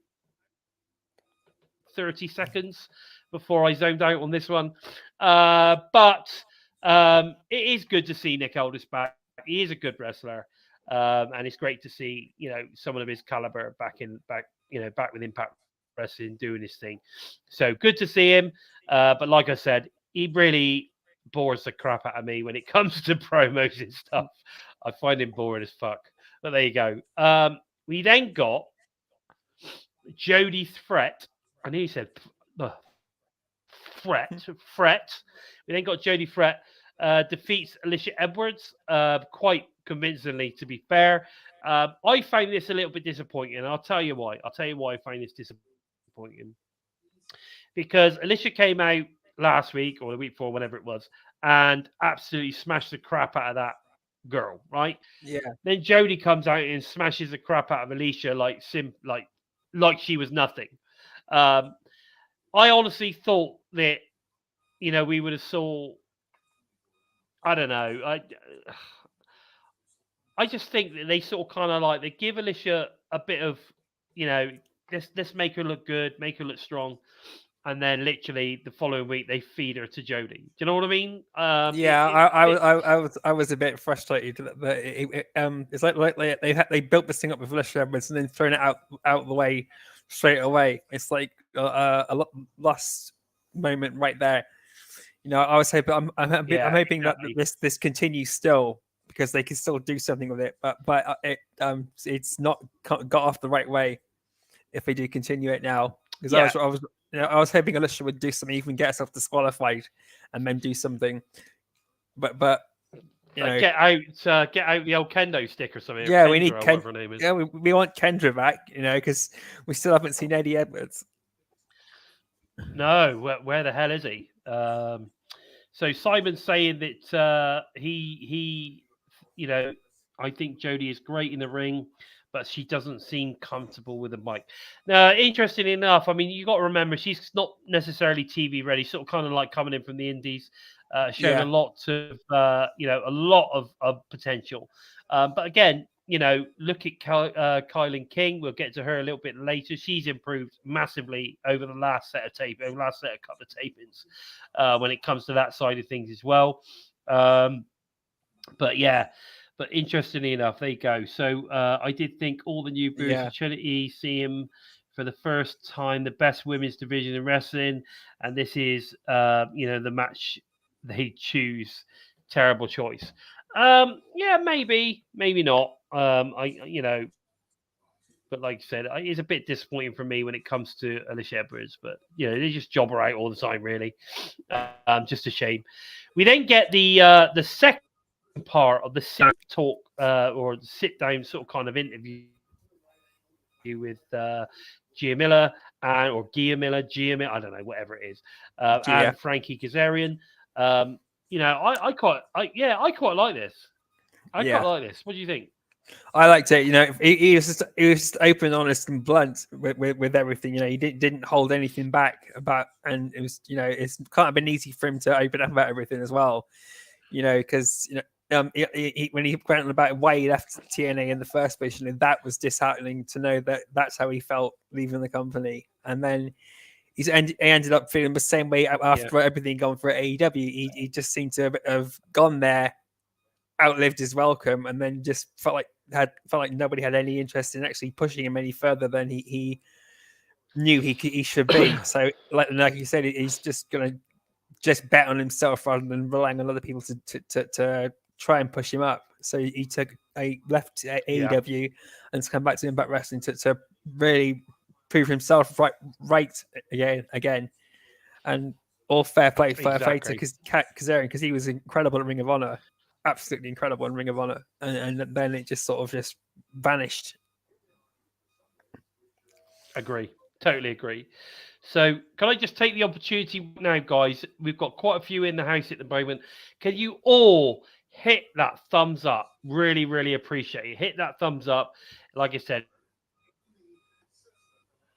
30 seconds before I zoned out on this one. But it is good to see Nick Aldis back. He is a good wrestler. And it's great to see, someone of his caliber back with Impact Wrestling doing his thing. So good to see him. But like I said, he really bores the crap out of me when it comes to promos and stuff. I find him boring as fuck. But there you go. We then got Jody Threat. I knew you said Fret. We then got Jody Threat defeats Alicia Edwards quite convincingly, to be fair. I found this a little bit disappointing, and I'll tell you why. I find this disappointing. Because Alicia came out last week or the week before, whatever it was, and absolutely smashed the crap out of that girl, right? Yeah. Then Jody comes out and smashes the crap out of Alicia like she was nothing. I honestly thought that, we would have saw. I don't know. I just think that they sort of kind of like they give Alicia a bit of, let's make her look good, make her look strong, and then literally the following week they feed her to Jody. Do you know what I mean? I was a bit frustrated that it's like they built this thing up with Alicia Edwards and then thrown it out of the way straight away. It's like a lost moment right there. I was hoping I'm hoping exactly. that this continues still, because they can still do something with it, but it's not got off the right way if they do continue it now. Because I was hoping Alicia would do something, even get herself disqualified, and then do something. But get out the old kendo stick or something. Yeah, Kendra, we need whatever her name is. Yeah, we want Kendra back, because we still haven't seen Eddie Edwards. No, where the hell is he? So Simon's saying that he I think Jody is great in the ring, but she doesn't seem comfortable with the mic. Now, interesting enough, I mean, you got to remember she's not necessarily TV ready, sort of kind of like coming in from the indies, showing a lot of potential. But again, look at Kylan King. We'll get to her a little bit later. She's improved massively over the last couple of tapings when it comes to that side of things as well. But interestingly enough, there you go. So I did think all the new boos of Trinity see him for the first time, the best women's division in wrestling, and this is the match they choose. Terrible choice. Maybe not. But But like I said, it's a bit disappointing for me when it comes to Alicia Edwards. But they just job her out all the time, really. Just a shame. We then get the second part of the sit talk or the sit down sort of kind of interview with Gia Miller or Gia Miller, I don't know, whatever it is, and Frankie Kazarian. I quite like this. I quite like this. What do you think? I liked it. He was just open, honest, and blunt with everything. He didn't hold anything back about, and it was it's kind of been easy for him to open up about everything as well. Because when he went on about why he left TNA in the first place, that was disheartening to know that that's how he felt leaving the company, and then he ended up feeling the same way after everything gone for AEW. He just seemed to have gone there, outlived his welcome, and then just felt like nobody had any interest in actually pushing him any further than he knew he should be. So, like you said, he's just gonna just bet on himself rather than relying on other people to try and push him up. So he left AEW and to come back to Impact Wrestling to really prove himself right again, and all fair play to Kazarian, because he was incredible at Ring of Honor. Absolutely incredible in Ring of Honor, and then it just sort of just vanished. Totally agree. So can I just take the opportunity now, guys? We've got quite a few in the house at the moment. Can you all hit that thumbs up? Really, really appreciate it. Hit that thumbs up. Like I said,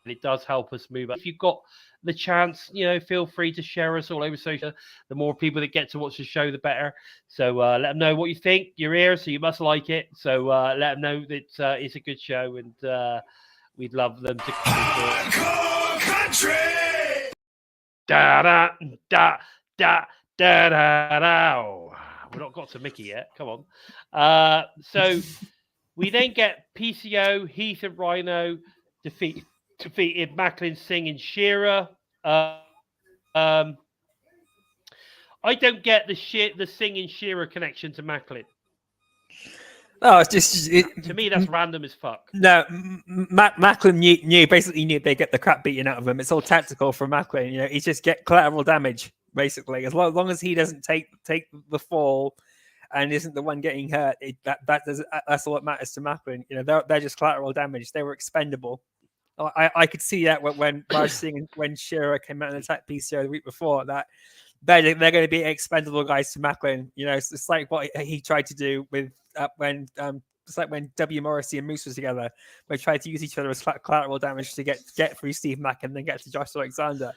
it does help us move up. If you've got the chance, feel free to share us all over social. The more people that get to watch the show, the better. So let them know what you think. You're here, so you must like it. So let them know that it's a good show, and we'd love them to Hardcore country. Da da da da da da da. We've not got to Mickey yet. Come on. So we then get PCO, Heath and Rhino defeated Macklin, Singh, and Shearer. I don't get the Singh and Shearer connection to Macklin. No, it's just to me that's random as fuck. No, Macklin knew they get the crap beaten out of him. It's all tactical from Macklin. He just get collateral damage basically. As long as he doesn't take the fall and isn't the one getting hurt, that's all that matters to Macklin. They're just collateral damage. They were expendable. I could see that when Raj Singh, when Shearer came out and attacked PCO the week before, that they're going to be expendable guys to Macklin. It's like what he tried to do with it's like when W. Morrissey and Moose was together. They tried to use each other as collateral damage to get through Steve Mack and then get to Josh Alexander.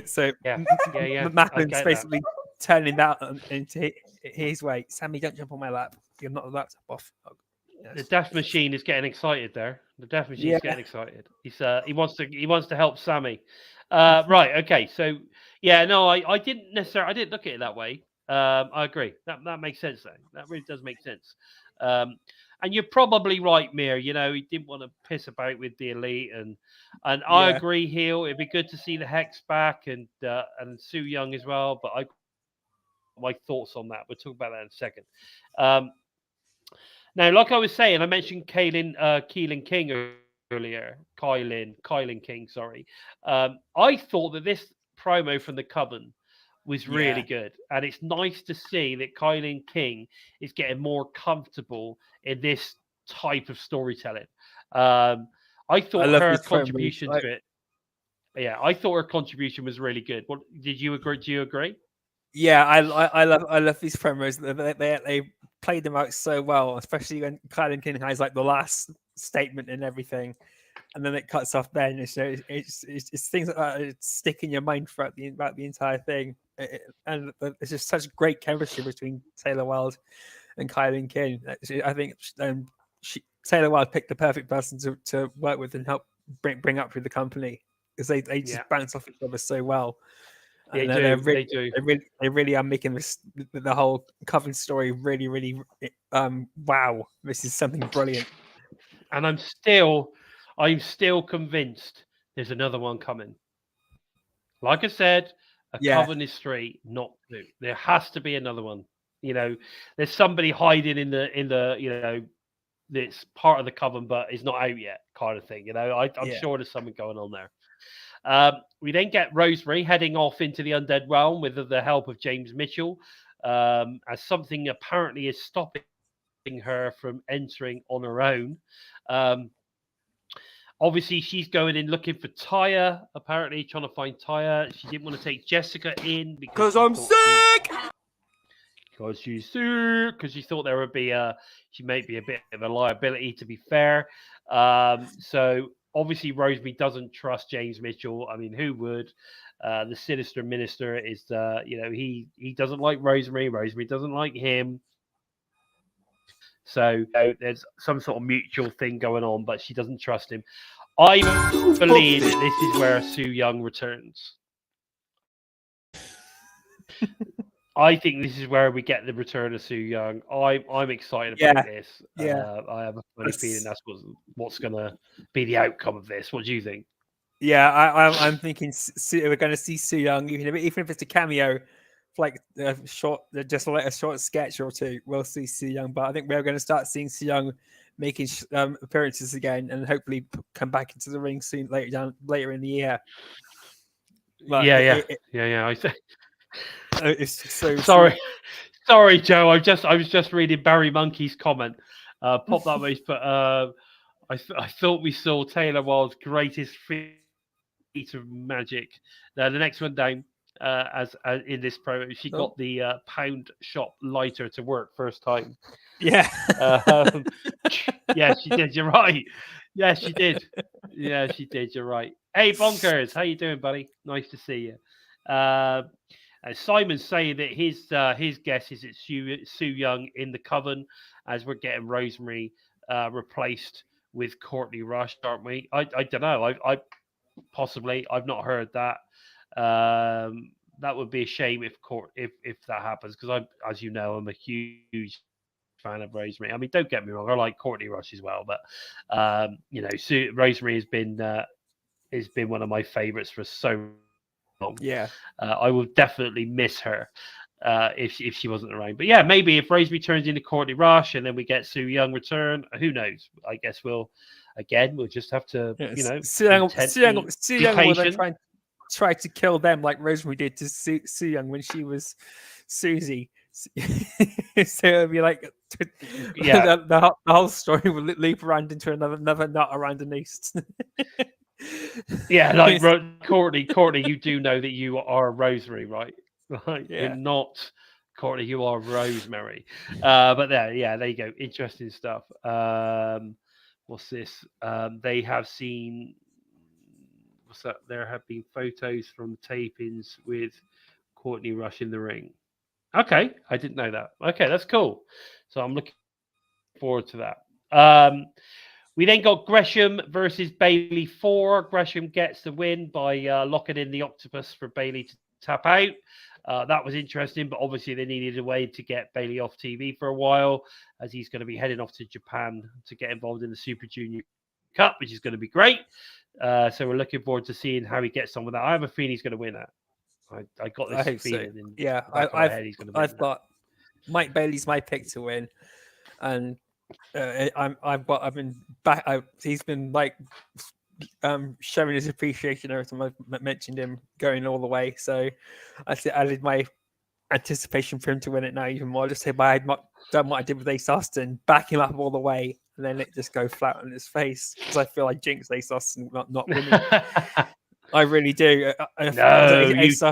So Macklin's basically turning that into his way. Sammy, don't jump on my lap. You're not the laptop off. Oh, yes. The Death Machine is getting excited there. The Death Machine is getting excited. He wants to help Sammy. Right. Okay. So I didn't look at it that way. I agree. That makes sense though. That really does make sense. And you're probably right, Mir. He didn't want to piss about with the Elite, and I agree. It'd be good to see the Hex back and Sue Young as well. But my thoughts on that. We'll talk about that in a second. Now, like I was saying, I mentioned Keelan King earlier. Kylan King. Sorry. I thought that this promo from the Coven was really good, and it's nice to see that Kylan King is getting more comfortable in this type of storytelling. I thought her contribution to it. Yeah, I thought her contribution was really good. What did you agree? Do you agree? Yeah, I love these promos. They played them out so well, especially when Kylan King has like the last statement and everything, and then it cuts off. Then it's things like that that stick in your mind throughout the entire thing. And it's just such great chemistry between Taylor Wilde and Kylan King. I think Taylor Wilde picked the perfect person to work with and help bring up through the company, because they just bounce off each other so well. They do. They really are making the whole Coven story really, really wow. This is something brilliant. And I'm still convinced there's another one coming. Like I said, Coven is 3, not 2. There has to be another one. There's somebody hiding in the that's part of the coven but is not out yet, kind of thing. I'm Yeah. sure there's something going on there. We then get Rosemary heading off into the undead realm with the help of James Mitchell, as something apparently is stopping her from entering on her own. Obviously, she's going in looking for Tyre, apparently trying to find Tyre. She didn't want to take Jessica in because I'm sick. Because she's sick. Because she thought there would be she may be a bit of a liability, to be fair. So obviously, Rosemary doesn't trust James Mitchell. I mean, who would? The sinister minister is, he doesn't like Rosemary. Rosemary doesn't like him. So there's some sort of mutual thing going on, but she doesn't trust him. I believe that this is where Sue Young returns. I think this is where we get the return of Sue Young. I'm excited about this. Yeah. I have a funny feeling that's what's going to be the outcome of this. What do you think? Yeah, I'm thinking we're going to see Sue Young, even if it's a cameo, like a short sketch or two. We'll see Sue Young, but I think we're going to start seeing Sue Young making appearances again, and hopefully come back into the ring soon later in the year. But Yeah. I say. It's so sorry, Joe. I was just reading Barry Monkey's comment. Pop that way, but I thought we saw Taylor Wilde's greatest feat of magic. The next one down, as in this promo, she got the pound shop lighter to work first time. Yeah. Yeah, she did. You're right. Yeah, she did. Yeah, she did. You're right. Hey, Bonkers, how you doing, buddy? Nice to see you. Simon's saying that his guess is it's Sue Young in the coven, as we're getting Rosemary replaced with Courtney Rush, aren't we? I don't know. I possibly I've not heard that. That would be a shame if that happens, because as you know, I'm a huge fan of Rosemary. I mean, don't get me wrong, I like Courtney Rush as well, but Rosemary has been one of my favorites for so long. Yeah. I will definitely miss her if she wasn't around. But yeah, maybe if Rosemary turns into Courtney Rush and then we get Sue Young return, who knows? I guess we'll just have to, Sue Young will then try to kill them like Rosemary did to Sue Young when she was Susie. So it'll be like, the whole story will leap around into another knot around Denise. Yeah, like Courtney, you do know that you are Rosemary, right? Right? Yeah. You're not Courtney, you are Rosemary. But there you go. Interesting stuff. What's this? They have seen. What's that? There have been photos from tapings with Courtney Rush in the ring. Okay, I didn't know that. Okay, that's cool. So I'm looking forward to that. We then got Gresham versus Bailey 4. Gresham gets the win by locking in the octopus for Bailey to tap out. That was interesting, but obviously they needed a way to get Bailey off TV for a while, as he's going to be heading off to Japan to get involved in the Super Junior Cup, which is going to be great. So we're looking forward to seeing how he gets on with that. I have a feeling he's going to win that. I got this feeling. So. I've got Mike Bailey's my pick to win, and I've been back. He's been like showing his appreciation every time I've mentioned him going all the way. So I did my anticipation for him to win it now even more. Just say, I had done what I did with Ace Austin, back him up all the way, and then it just go flat on his face, because I feel like jinx Ace Austin not winning. I really do. No, Ace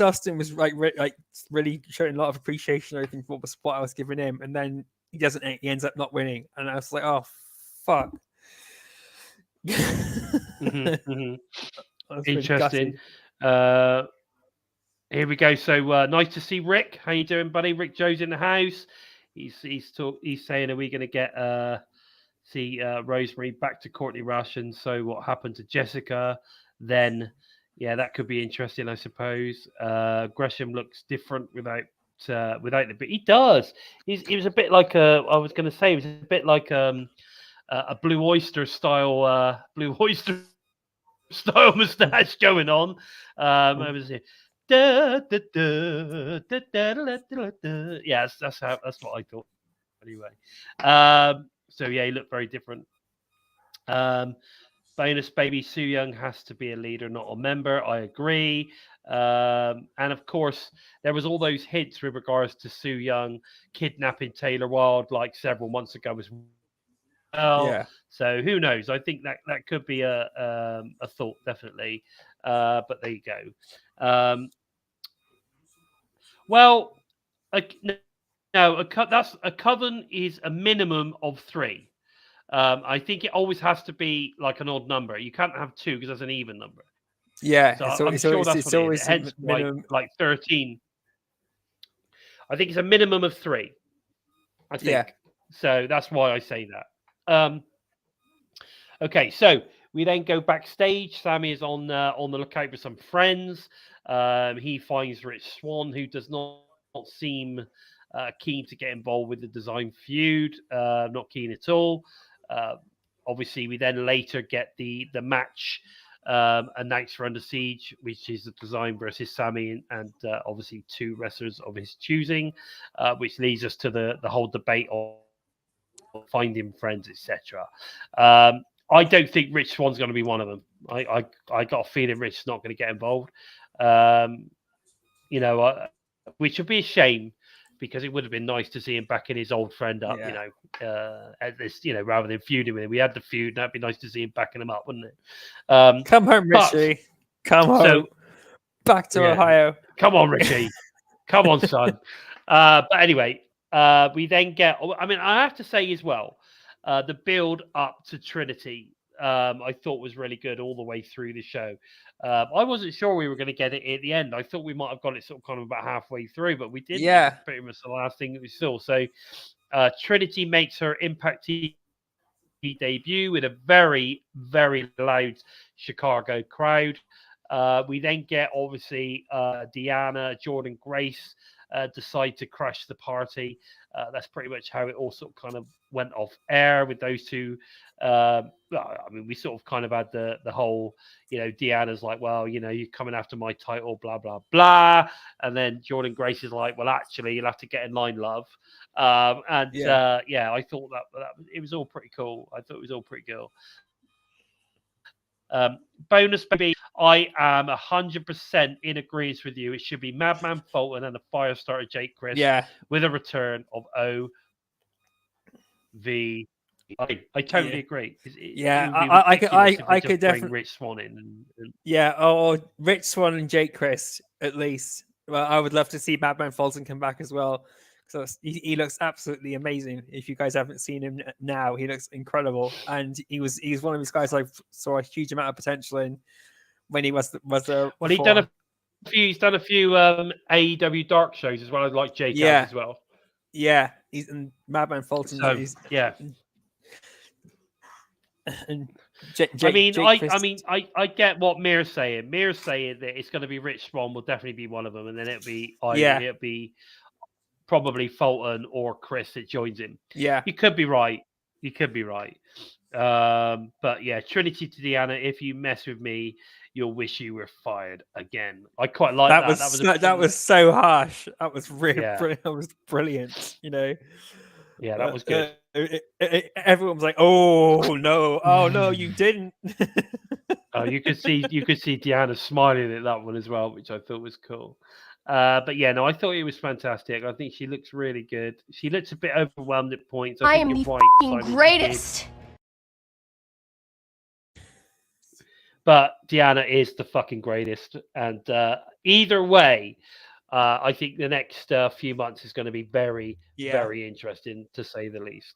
Austin was really showing a lot of appreciation and everything for the spot I was giving him, and then he doesn't. He ends up not winning, and I was like, "Oh, fuck." Interesting. Here we go. So nice to see Rick. How you doing, buddy? Rick Joe's in the house. He's saying, are we going to get see Rosemary back to Courtney Rush, and so what happened to Jessica? Then, yeah, that could be interesting, I suppose. Gresham looks different without the, but he does. He was a bit like he was a bit like a Blue Oyster style mustache going on. I was here. Yes, that's what I thought. Anyway, So yeah, he looked very different. Bonus baby Su Young has to be a leader, not a member. I agree. And of course, there was all those hints with regards to Su Young kidnapping Taylor Wilde like several months ago as well. Yeah. So who knows? I think that could be a thought, definitely. But there you go. Well, that's a coven is a minimum of 3. I think it always has to be like an odd number. You can't have 2 because that's an even number. Yeah. So I'm sure that's what it is. Hence, like 13. I think it's a minimum of 3. I think. Yeah. So that's why I say that. Okay, so we then go backstage. Sami is on the lookout for some friends. He finds Rich Swann, who does not seem keen to get involved with the design feud. Not keen at all. Obviously, we then later get the match announced for Under Siege, which is the design versus Sami and obviously 2 wrestlers of his choosing, which leads us to the whole debate of finding friends, etc. I don't think Rich Swann's going to be one of them. I got a feeling Rich is not going to get involved. Which would be a shame because it would have been nice to see him backing his old friend up. Yeah. At this, rather than feuding with him. We had the feud, and that'd be nice to see him backing him up, wouldn't it? Come home, Richie. Come home. So, back to Ohio. Come on, Richie. Come on, son. But anyway, we then get. I mean, I have to say as well, the build up to Trinity, I thought was really good all the way through the show. I wasn't sure we were going to get it at the end. I thought we might have got it sort of kind of about halfway through, but we didn't. Yeah. It was pretty much the last thing that we saw. So Trinity makes her Impact TV debut with a very, very loud Chicago crowd. We then get, obviously, Deanna, Jordan Grace decide to crash the party. That's pretty much how it all sort of kind of went off air with those two. I mean, we sort of kind of had the whole, Deanna's like, well, you're coming after my title, blah, blah, blah. And then Jordan Grace is like, well, actually, you'll have to get in line, love. I thought that it was all pretty cool. I thought it was all pretty cool. Bonus baby, I am 100% in agreement with you. It should be Madman Fulton and the Firestarter Jake Chris. Yeah. With a return of OV. I totally agree. I could definitely bring Rich Swann in. Yeah, Rich Swann and Jake Chris at least. Well, I would love to see Madman Fulton come back as well. So he looks absolutely amazing. If you guys haven't seen him now, he looks incredible, and he's one of these guys I saw a huge amount of potential in when he was there. Well, he's done a few AEW Dark shows as well, like Jake as well. Yeah, he's in Madman Fulton. So, And I get what Mir's saying. Mir's saying that it's going to be Rich Swann will definitely be one of them, and then it'll be probably Fulton or Chris that joins him. Yeah, you could be right. But yeah, Trinity to Deanna. If you mess with me, you'll wish you were fired again. I quite like that. That was so harsh. That was really brilliant. That was brilliant. Yeah, that was good. Everyone was like, "Oh no, you didn't." You could see Deanna smiling at that one as well, which I thought was cool. But yeah, no, I thought it was fantastic. I think she looks really good. She looks a bit overwhelmed at points. I am the greatest. But Deanna is the fucking greatest. And either way, I think the next few months is going to be very, very interesting, to say the least.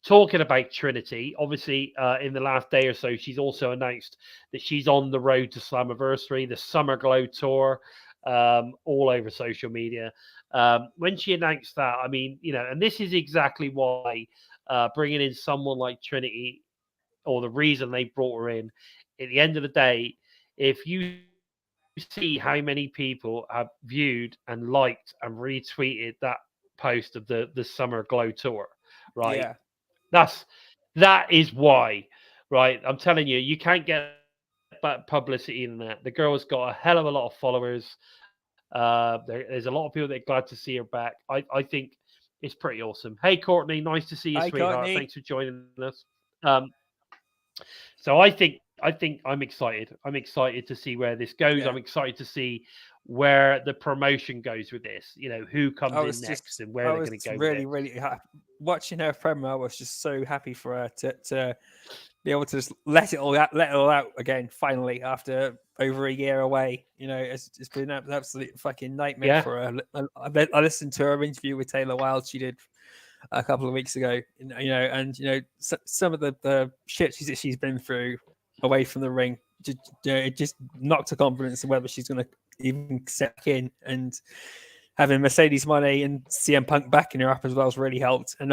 Talking about Trinity, obviously, in the last day or so, she's also announced that she's on the road to Slammiversary, the Summer Glow Tour. All over social media. When she announced that, I mean, and this is exactly why bringing in someone like Trinity, or the reason they brought her in, at the end of the day, if you see how many people have viewed and liked and retweeted that post of the Summer Glow Tour, right? Yeah. That is why, right? I'm telling you, you can't get publicity in that. The girl's got a hell of a lot of followers. There's a lot of people that are glad to see her back. I think it's pretty awesome. Hey, Courtney, nice to see you, Hi, sweetheart. Courtney. Thanks for joining us. So I think I'm excited. I'm excited to see where this goes. Yeah. I'm excited to see where the promotion goes with this. You know, who comes I in was next just, and where I they're was going to go really, with it. really happy. Watching her promo. I was just so happy for her to be able to just let it all out again. Finally, after over a year away, you know, it's been an absolute fucking nightmare Yeah. for her. I listened to her interview with Taylor Wilde. She did a couple of weeks ago, you know, and you know, some of the shit she's been through away from the ring, it just knocked her confidence in whether she's going to even step in. And having Mercedes Moné and CM Punk backing her up as well has really helped. And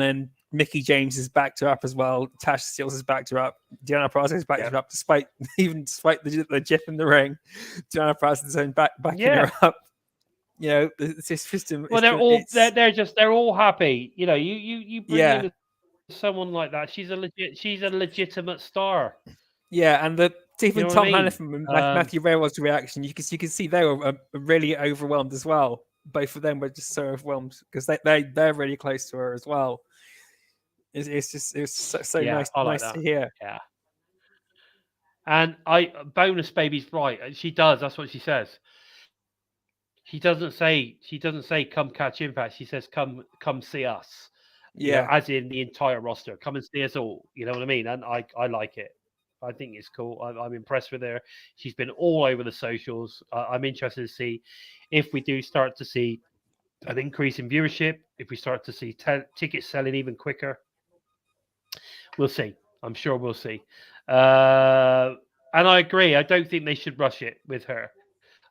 then Mickey James is backed her up as well. Tash Steeles has backed her up. Deanna Prazo has backed her up, despite the jiff in the ring. Deanna Prazo's backing her up. You know, this system. Well, they're all happy. You know, you bring in someone like that. She's a legitimate star. Yeah, and even Tom Hannafin and Matthew Railroad's reaction, you can see they were really overwhelmed as well. Both of them were just so overwhelmed because they're really close to her as well. It's so nice to hear. Yeah. And bonus baby's right. She does. That's what she says. She doesn't say come catch Impact. She says come see us. You know, as in the entire roster. Come and see us all. You know what I mean? And I like it. I think it's cool. I'm impressed with her. She's been all over the socials. I'm interested to see if we do start to see an increase in viewership, if we start to see tickets selling even quicker. We'll see. I'm sure we'll see. And I agree. I don't think they should rush it with her.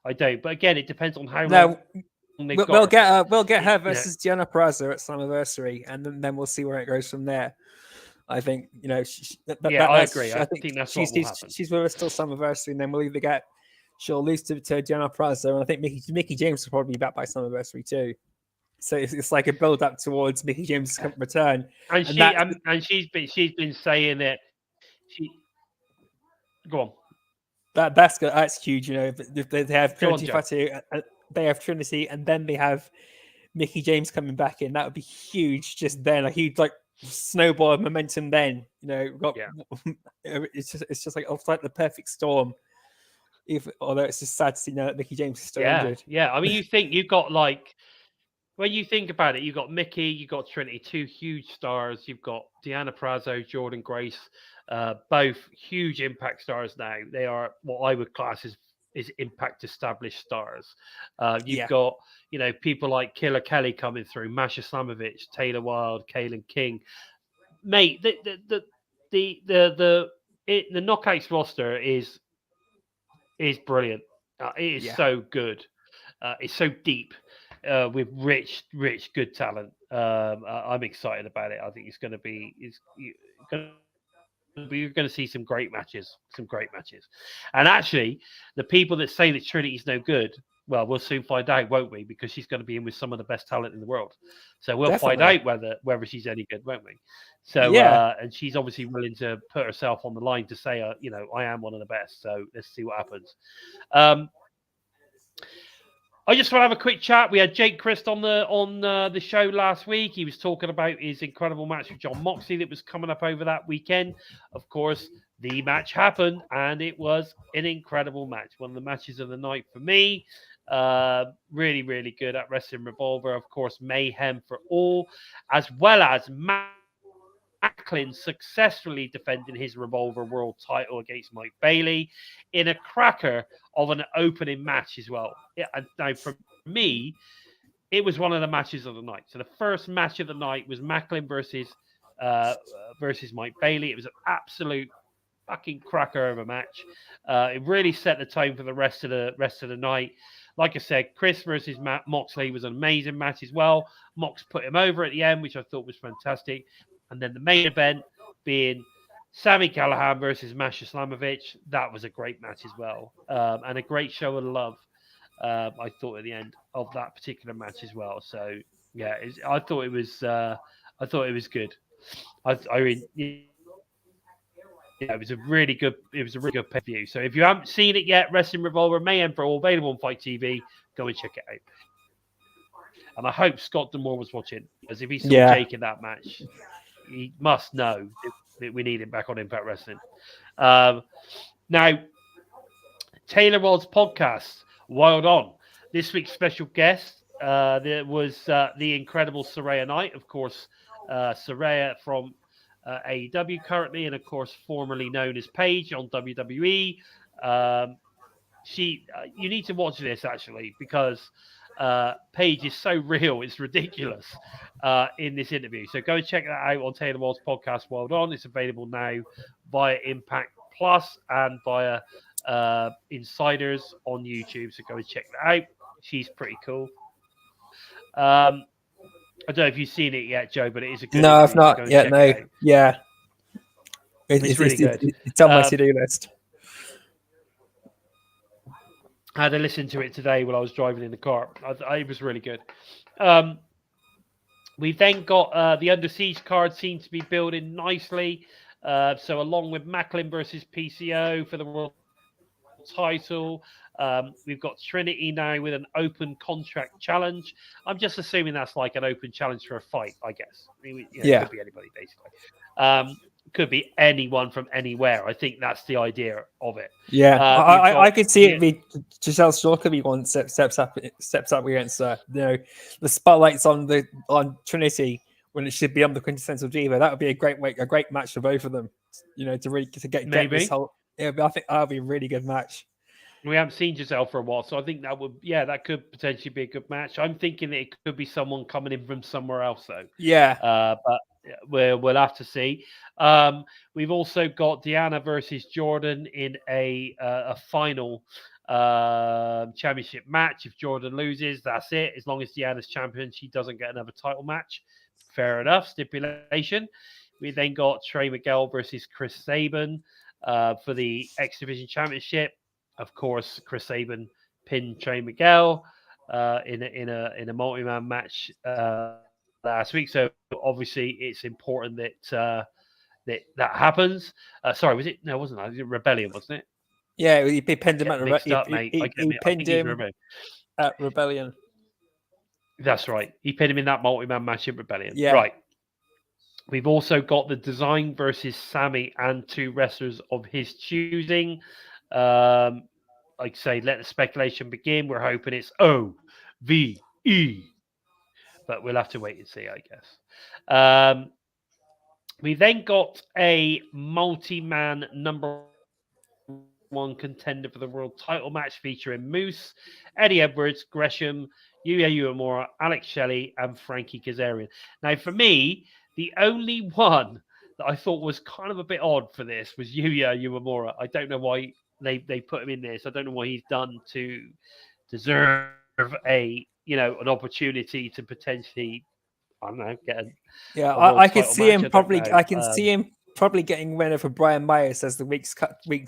I don't. But again, it depends on how long. We'll get her versus Deanna Prazo at Slammiversary, and then we'll see where it goes from there. I think, you know, I agree. I think that's what will happen. She's with us till Slammiversary, and then we'll either she'll lose to Deanna Prazo, and I think Mickey James will probably be back by Slammiversary too. So it's like a build up towards Mickey James' return. And she's been saying that go on. That's huge, you know. They have Trinity Fatu, they have Trinity, and then they have Mickey James coming back in. That would be huge. Just then, a huge snowball of momentum. Then, you know, it's just like the perfect storm. Although it's just sad to see now that Mickey James is still injured. Yeah. I mean, you've got when you think about it, you've got Mickey, you've got Trinity, two huge stars. You've got Deanna Prazo, Jordan Grace, both huge Impact stars now. They are what I would class as Impact established stars. You've got, you know, people like Killer Kelly coming through, Masha Slamovich, Taylor Wilde, Kaylin King. Mate, the Knockouts roster is brilliant. It is so good. It's so deep. With rich, good talent. I'm excited about it. I think it's going to be. You're going to see some great matches. And actually, the people that say that Trinity's no good, well, we'll soon find out, won't we? Because she's going to be in with some of the best talent in the world. So we'll find out whether she's any good, won't we? So and she's obviously willing to put herself on the line to say, you know, I am one of the best. So let's see what happens. I just want to have a quick chat. We had Jake Christ on the show last week. He was talking about his incredible match with John Moxley that was coming up over that weekend. Of course, the match happened, and it was an incredible match. One of the matches of the night for me. Really, really good at Wrestling Revolver. Of course, Mayhem for All, as well as Macklin successfully defending his Revolver World title against Mike Bailey in a cracker of an opening match as well. Yeah, now for me, it was one of the matches of the night. So the first match of the night was Macklin versus Mike Bailey. It was an absolute fucking cracker of a match. It really set the tone for the rest of the night. Like I said, Chris versus Moxley was an amazing match as well. Mox put him over at the end, which I thought was fantastic. And then the main event being Sami Callihan versus Masha Slamovich. That was a great match as well. And a great show of love, I thought, at the end of that particular match as well. So, yeah, I thought it was good. It was a really good pay-per-view. So if you haven't seen it yet, Wrestling Revolver Mayhem for All, available on Fight TV. Go and check it out. And I hope Scott D'Amore was watching, because if he saw Yeah. Jake in that match, he must know that we need him back on Impact Wrestling. Now, Taylor Rod's podcast, Wild On. This week's special guest there was the incredible Saraya Knight, of course. Saraya from AEW currently, and of course formerly known as Paige on WWE. You need to watch this actually, because Paige is so real, it's ridiculous in this interview. So go and check that out on Taylor Rod's podcast, Wild On. It's available now via Impact Plus and via Insiders on YouTube. So go and check that out. She's pretty cool. I don't know if you've seen it yet, Joe, but it is a good. No, interview, I've not so yet. No, yeah, it's really good. It's on my to-do list. I had to listen to it today while I was driving in the car. It was really good. We then got the Under Siege card seemed to be building nicely. So along with Macklin versus PCO for the world title, we've got Trinity now with an open contract challenge. I'm just assuming that's like an open challenge for a fight, I guess. It could be anybody, basically. Could be anyone from anywhere. I think that's the idea of it. Yeah, I could see it be Giselle Shaw could be one steps up against her. The spotlight's on Trinity when it should be on the quintessential diva. That would be a great match for both of them. To get this whole. I think that would be a really good match. We haven't seen Giselle for a while, so I think that could potentially be a good match. I'm thinking that it could be someone coming in from somewhere else, though. Yeah, but we'll have to see. We've also got Deanna versus Jordan in a final championship match. If Jordan loses, that's it. As long as Deanna's champion, she doesn't get another title match. Fair enough. Stipulation. We then got Trey Miguel versus Chris Sabin for the X Division Championship. Of course, Chris Sabin pinned Trey Miguel in a multi-man match last week. So obviously, it's important that that happens. Sorry, was it? No, it wasn't. It was Rebellion, wasn't it? Yeah, he pinned him at Rebellion. He pinned him at Rebellion. That's right. He pinned him in that multi-man match in Rebellion. Yeah. Right. We've also got the Design versus Sami and two wrestlers of his choosing. Like I say, let the speculation begin. We're hoping it's OVE, but we'll have to wait and see, I guess. We then got a multi-man number one contender for the world title match featuring Moose, Eddie Edwards, Gresham, Yuya Uemura, Alex Shelley, and Frankie Kazarian. Now, for me, the only one that I thought was kind of a bit odd for this was Yuya Uemura. I don't know why they put him in this. I don't know what he's done to deserve an opportunity to potentially, I don't know, get a I could see match. him probably. I can see him probably getting winner for Brian Myers as the weeks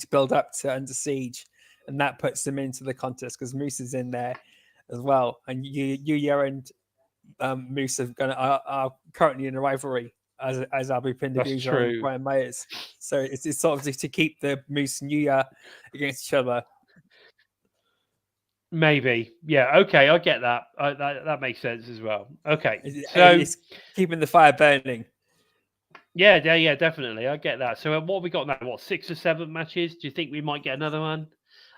build up to Under Siege, and that puts him into the contest because Moose is in there as well, and Yuya and Moose are currently in a rivalry as Abu Pindabuja and Brian Myers. So it's sort of to keep the Moose and Yuya against each other. Maybe, yeah, okay, I get that. That makes sense as well. Okay, so it's keeping the fire burning. Yeah, definitely, I get that. So what have we got now? What, 6 or 7 matches? Do you think we might get another one?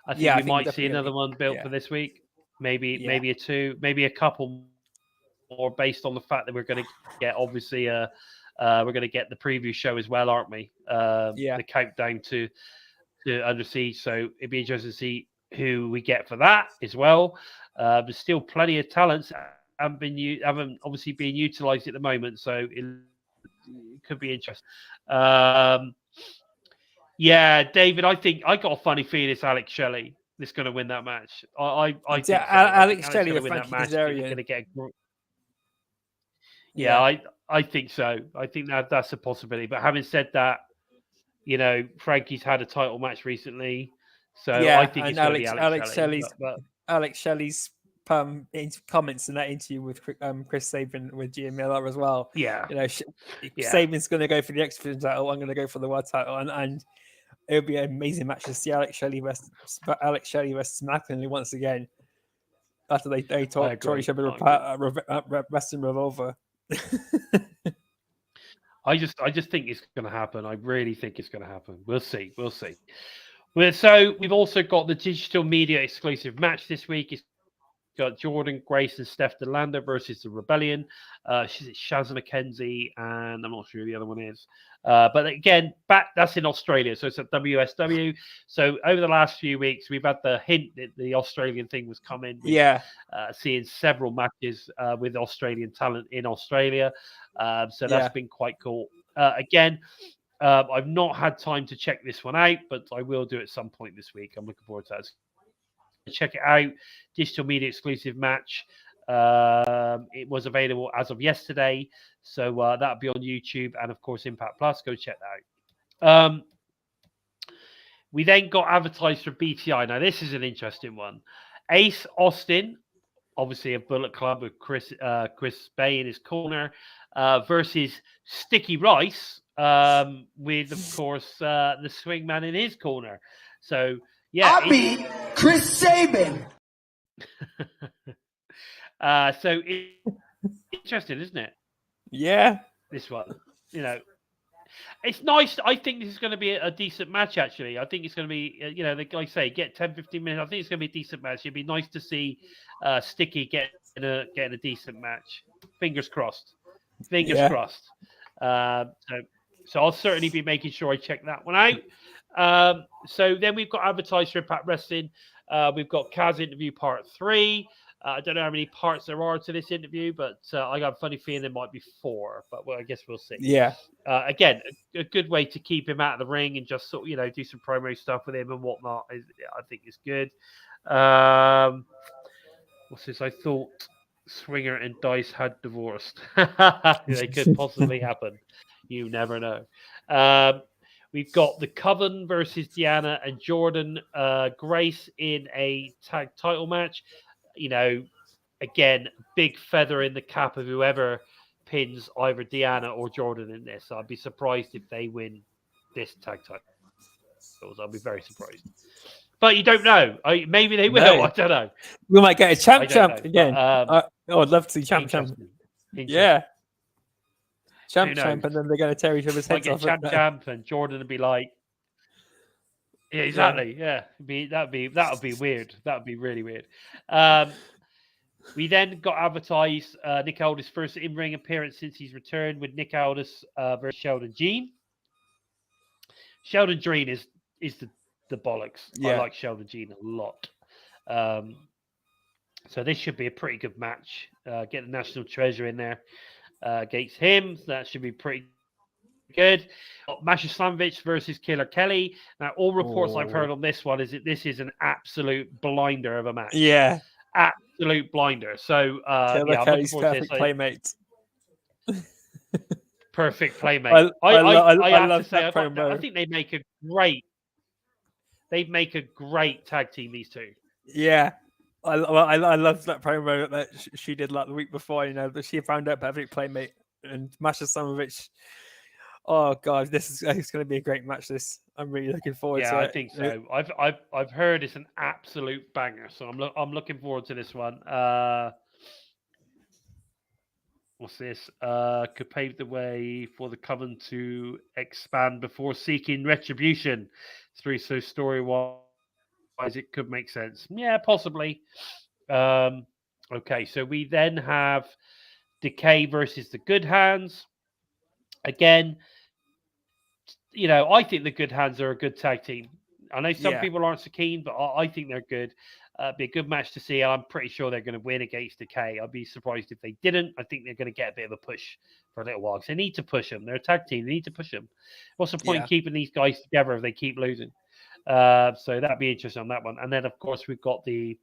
I think we might see another one built for this week. Maybe a 2, maybe a couple more, based on the fact that we're going to get obviously we're going to get the preview show as well, aren't we? The countdown to Under Siege. So it'd be interesting to see who we get for that as well. There's still plenty of talents haven't obviously been utilized at the moment, so it could be interesting. David, I think I got a funny feeling it's Alex Shelley that's going to win that match. I think so. Alex Shelley going to win that match. Going to get. I think so. I think that's a possibility. But having said that, Frankie's had a title match recently, so I think it's going to be Alex Shelley. Alex Shelley's comments in that interview with Chris Sabin with Gia Miller as well. Sabin's going to go for the X Division title. I'm going to go for the world title, and it would be an amazing match to see Alex Shelley versus Macklin once again. after they taught agree. each other wrestling revolver. I just think it's going to happen. I really think it's going to happen. We'll see. We'll see. Well, so we've also got the digital media exclusive match this week. It's got Jordan, Grace, and Steph DeLanda versus the Rebellion. Shaz McKenzie, and I'm not sure who the other one is. But again, that's in Australia, so it's at WSW. So over the last few weeks, we've had the hint that the Australian thing was coming. Yeah. Seeing several matches with Australian talent in Australia. So that's been quite cool. Again, I've not had time to check this one out, but I will do it at some point this week. I'm looking forward to that. Check it out. Digital media exclusive match. It was available as of yesterday, so that'll be on YouTube and of course Impact Plus. Go check that out. We then got advertised for BTI. Now this is an interesting one. Ace Austin, obviously a Bullet Club with Chris Bay in his corner, versus Sticky Rice, with of course the Swingman in his corner. So yeah, I beat Chris Sabin. So it's interesting, isn't it? Yeah. This one, it's nice. I think this is going to be a decent match, actually. I think it's going to be, like I say, get 10, 15 minutes. I think it's going to be a decent match. It'd be nice to see Sticky getting a decent match. Fingers crossed. Fingers crossed. So I'll certainly be making sure I check that one out. So then we've got advertised for Impact Wrestling. We've got Kaz interview part 3. I don't know how many parts there are to this interview, but I got a funny feeling there might be 4. But I guess we'll see. Yeah. Again, a good way to keep him out of the ring and just sort do some promo stuff with him and whatnot. I think is good. What's this? I thought Swinger and Dice had divorced. They could possibly happen. You never know. We've got the Coven versus Deanna and Jordan Grace in a tag title match. Again, big feather in the cap of whoever pins either Deanna or Jordan in this. I'd be surprised if they win this tag title. I'll be very surprised. But you don't know. Maybe they will. No. I don't know. We might get a champ again. But, I'd love to see champ. Yeah. Champ, and then they're going to tear each other's heads off. Champ, and Jordan would be like, yeah, exactly. Yeah, that'd be weird. That would be really weird. We then got advertised Nick Aldis' first in-ring appearance since he's returned with Nick Aldis versus Sheldon Jean. Sheldon Jean is the bollocks. Yeah. I like Sheldon Jean a lot. So this should be a pretty good match. Get the National Treasure in there against him. That should be pretty good. Masha Slamovich versus Killer Kelly. Now, all reports I've heard on this one is that this is an absolute blinder of a match. Yeah. Absolute blinder. So, Killer Kelly's perfect playmate. Perfect playmate. I love that promo. I think they make a great tag team, these two. Yeah. I love that promo that she did like the week before, that she found out perfect playmate and Masha Slamovich. Oh god, it's going to be a great match. I'm really looking forward to it. Yeah, I think so. I've heard it's an absolute banger, so I'm looking forward to this one. What's this? Could pave the way for the Coven to expand before seeking retribution. So story-wise, it could make sense. Yeah, possibly. Okay, so we then have Decay versus the Good Hands. Again, I think the Good Hands are a good tag team. I know some people aren't so keen, but I think they're good. Be a good match to see. I'm pretty sure they're going to win against Decay. I'd be surprised if they didn't. I think they're going to get a bit of a push for a little while because they need to push them. They're a tag team. They need to push them. What's the point in keeping these guys together if they keep losing? So that'd be interesting on that one. And then, of course, we've got the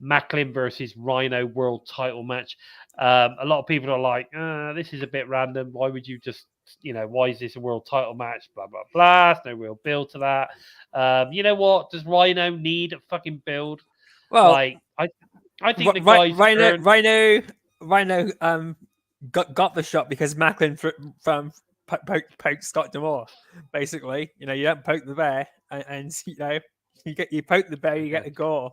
Macklin versus Rhino world title match. A lot of people are like, this is a bit random. Why would you just, why is this a world title match? Blah, blah, blah. There's no real build to that. You know what? Does Rhino need a fucking build? Well, I think the guys Rhino got the shot because Macklin from poked Scott D'Amore. Basically, you don't poke the bear, and you poke the bear, you get the gore.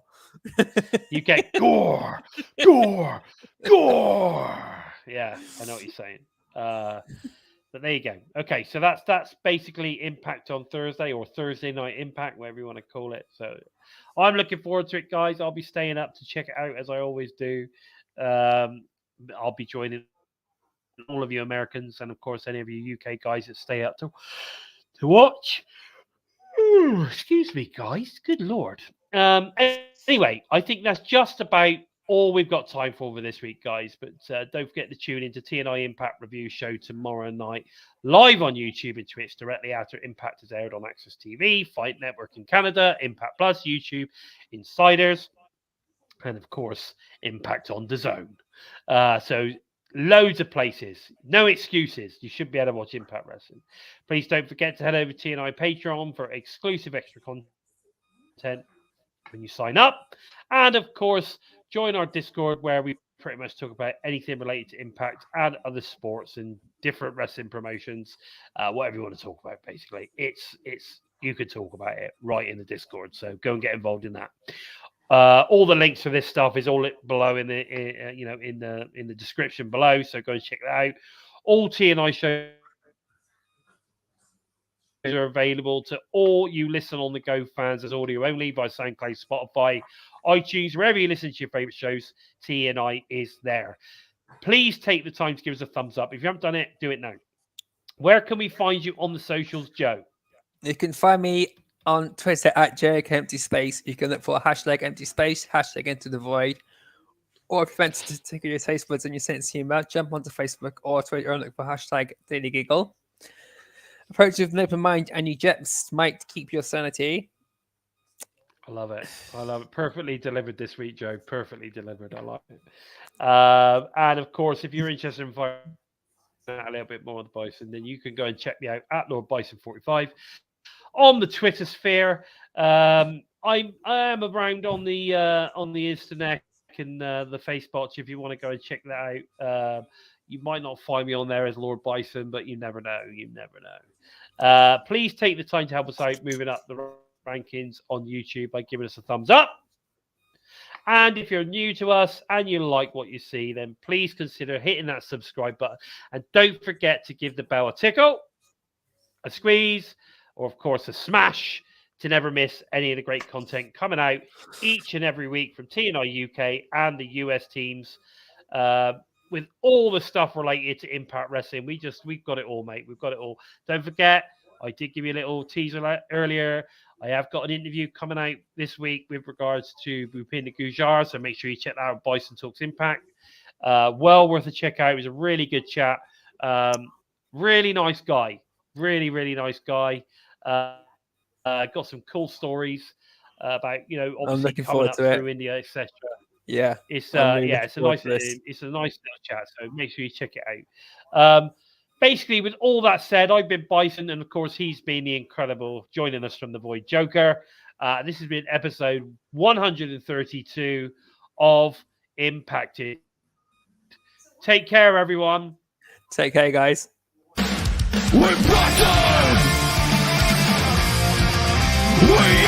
You get gore, gore, gore. Yeah, I know what you're saying. But there you go. Okay, so that's basically Impact on Thursday, or Thursday Night Impact, whatever you want to call it. So I'm looking forward to it, guys. I'll be staying up to check it out, as I always do. I'll be joining all of you Americans, and of course any of you UK guys that stay up to watch. Ooh, excuse me, guys. Good Lord. Anyway, I think that's just about all we've got time for this week, guys. But don't forget to tune into TNI Impact Review Show tomorrow night, live on YouTube and Twitch, directly after Impact is aired on Access TV, Fight Network in Canada, Impact Plus, YouTube, Insiders, and of course, Impact on the Zone. So loads of places, no excuses. You should be able to watch Impact Wrestling. Please don't forget to head over to TNI Patreon for exclusive extra content when you sign up, and of course join our Discord, where we pretty much talk about anything related to Impact and other sports and different wrestling promotions, whatever you want to talk about. Basically, it's you could talk about it right in the Discord, so go and get involved in that. All the links for this stuff is all below in the description below, so go and check that out. All TNI shows are available to all you listen on the go fans as audio only by SoundCloud, Spotify, iTunes, wherever you listen to your favorite shows. TNI is there. Please take the time to give us a thumbs up. If you haven't done it, do it now. Where can we find you on the socials, Joe? You can find me on Twitter at @JerichoEmptySpace. You can look for #EmptySpace, #Into the Void. Or if you fancy to take your taste buds and your sense of humor, jump onto Facebook or Twitter and look for #DailyGiggle. Approach with an open mind, and you just might keep your sanity. I love it. I love it. Perfectly delivered this week, Joe. Perfectly delivered. I like it. And of course, if you're interested in finding out a little bit more of the Bison, then you can go and check me out at Lord Bison 45 on the Twitter sphere. I am around on the Instanet and the Facebook. If you want to go and check that out, you might not find me on there as Lord Bison, but you never know. You never know. Please take the time to help us out moving up the rankings on YouTube by giving us a thumbs up. And if you're new to us and you like what you see, then please consider hitting that subscribe button. And don't forget to give the bell a tickle, a squeeze, or of course a smash, to never miss any of the great content coming out each and every week from TNI UK and the US teams. With all the stuff related to Impact Wrestling, we've got it all, mate. We've got it all. Don't forget, I did give you a little teaser earlier. I have got an interview coming out this week with regards to Bhupinder Gujjar, so make sure you check that out. Bison Talks Impact. Well worth a check out. It was a really good chat. Really nice guy. Really, really nice guy. Got some cool stories about, obviously coming up through India, etc. Yeah, it's a nice little chat. So make sure you check it out. Basically, with all that said, I've been Bison, and of course, he's been the incredible joining us from the Void Joker. This has been episode 132 of Impacted. Take care, everyone. Take care, guys. We're Bison! We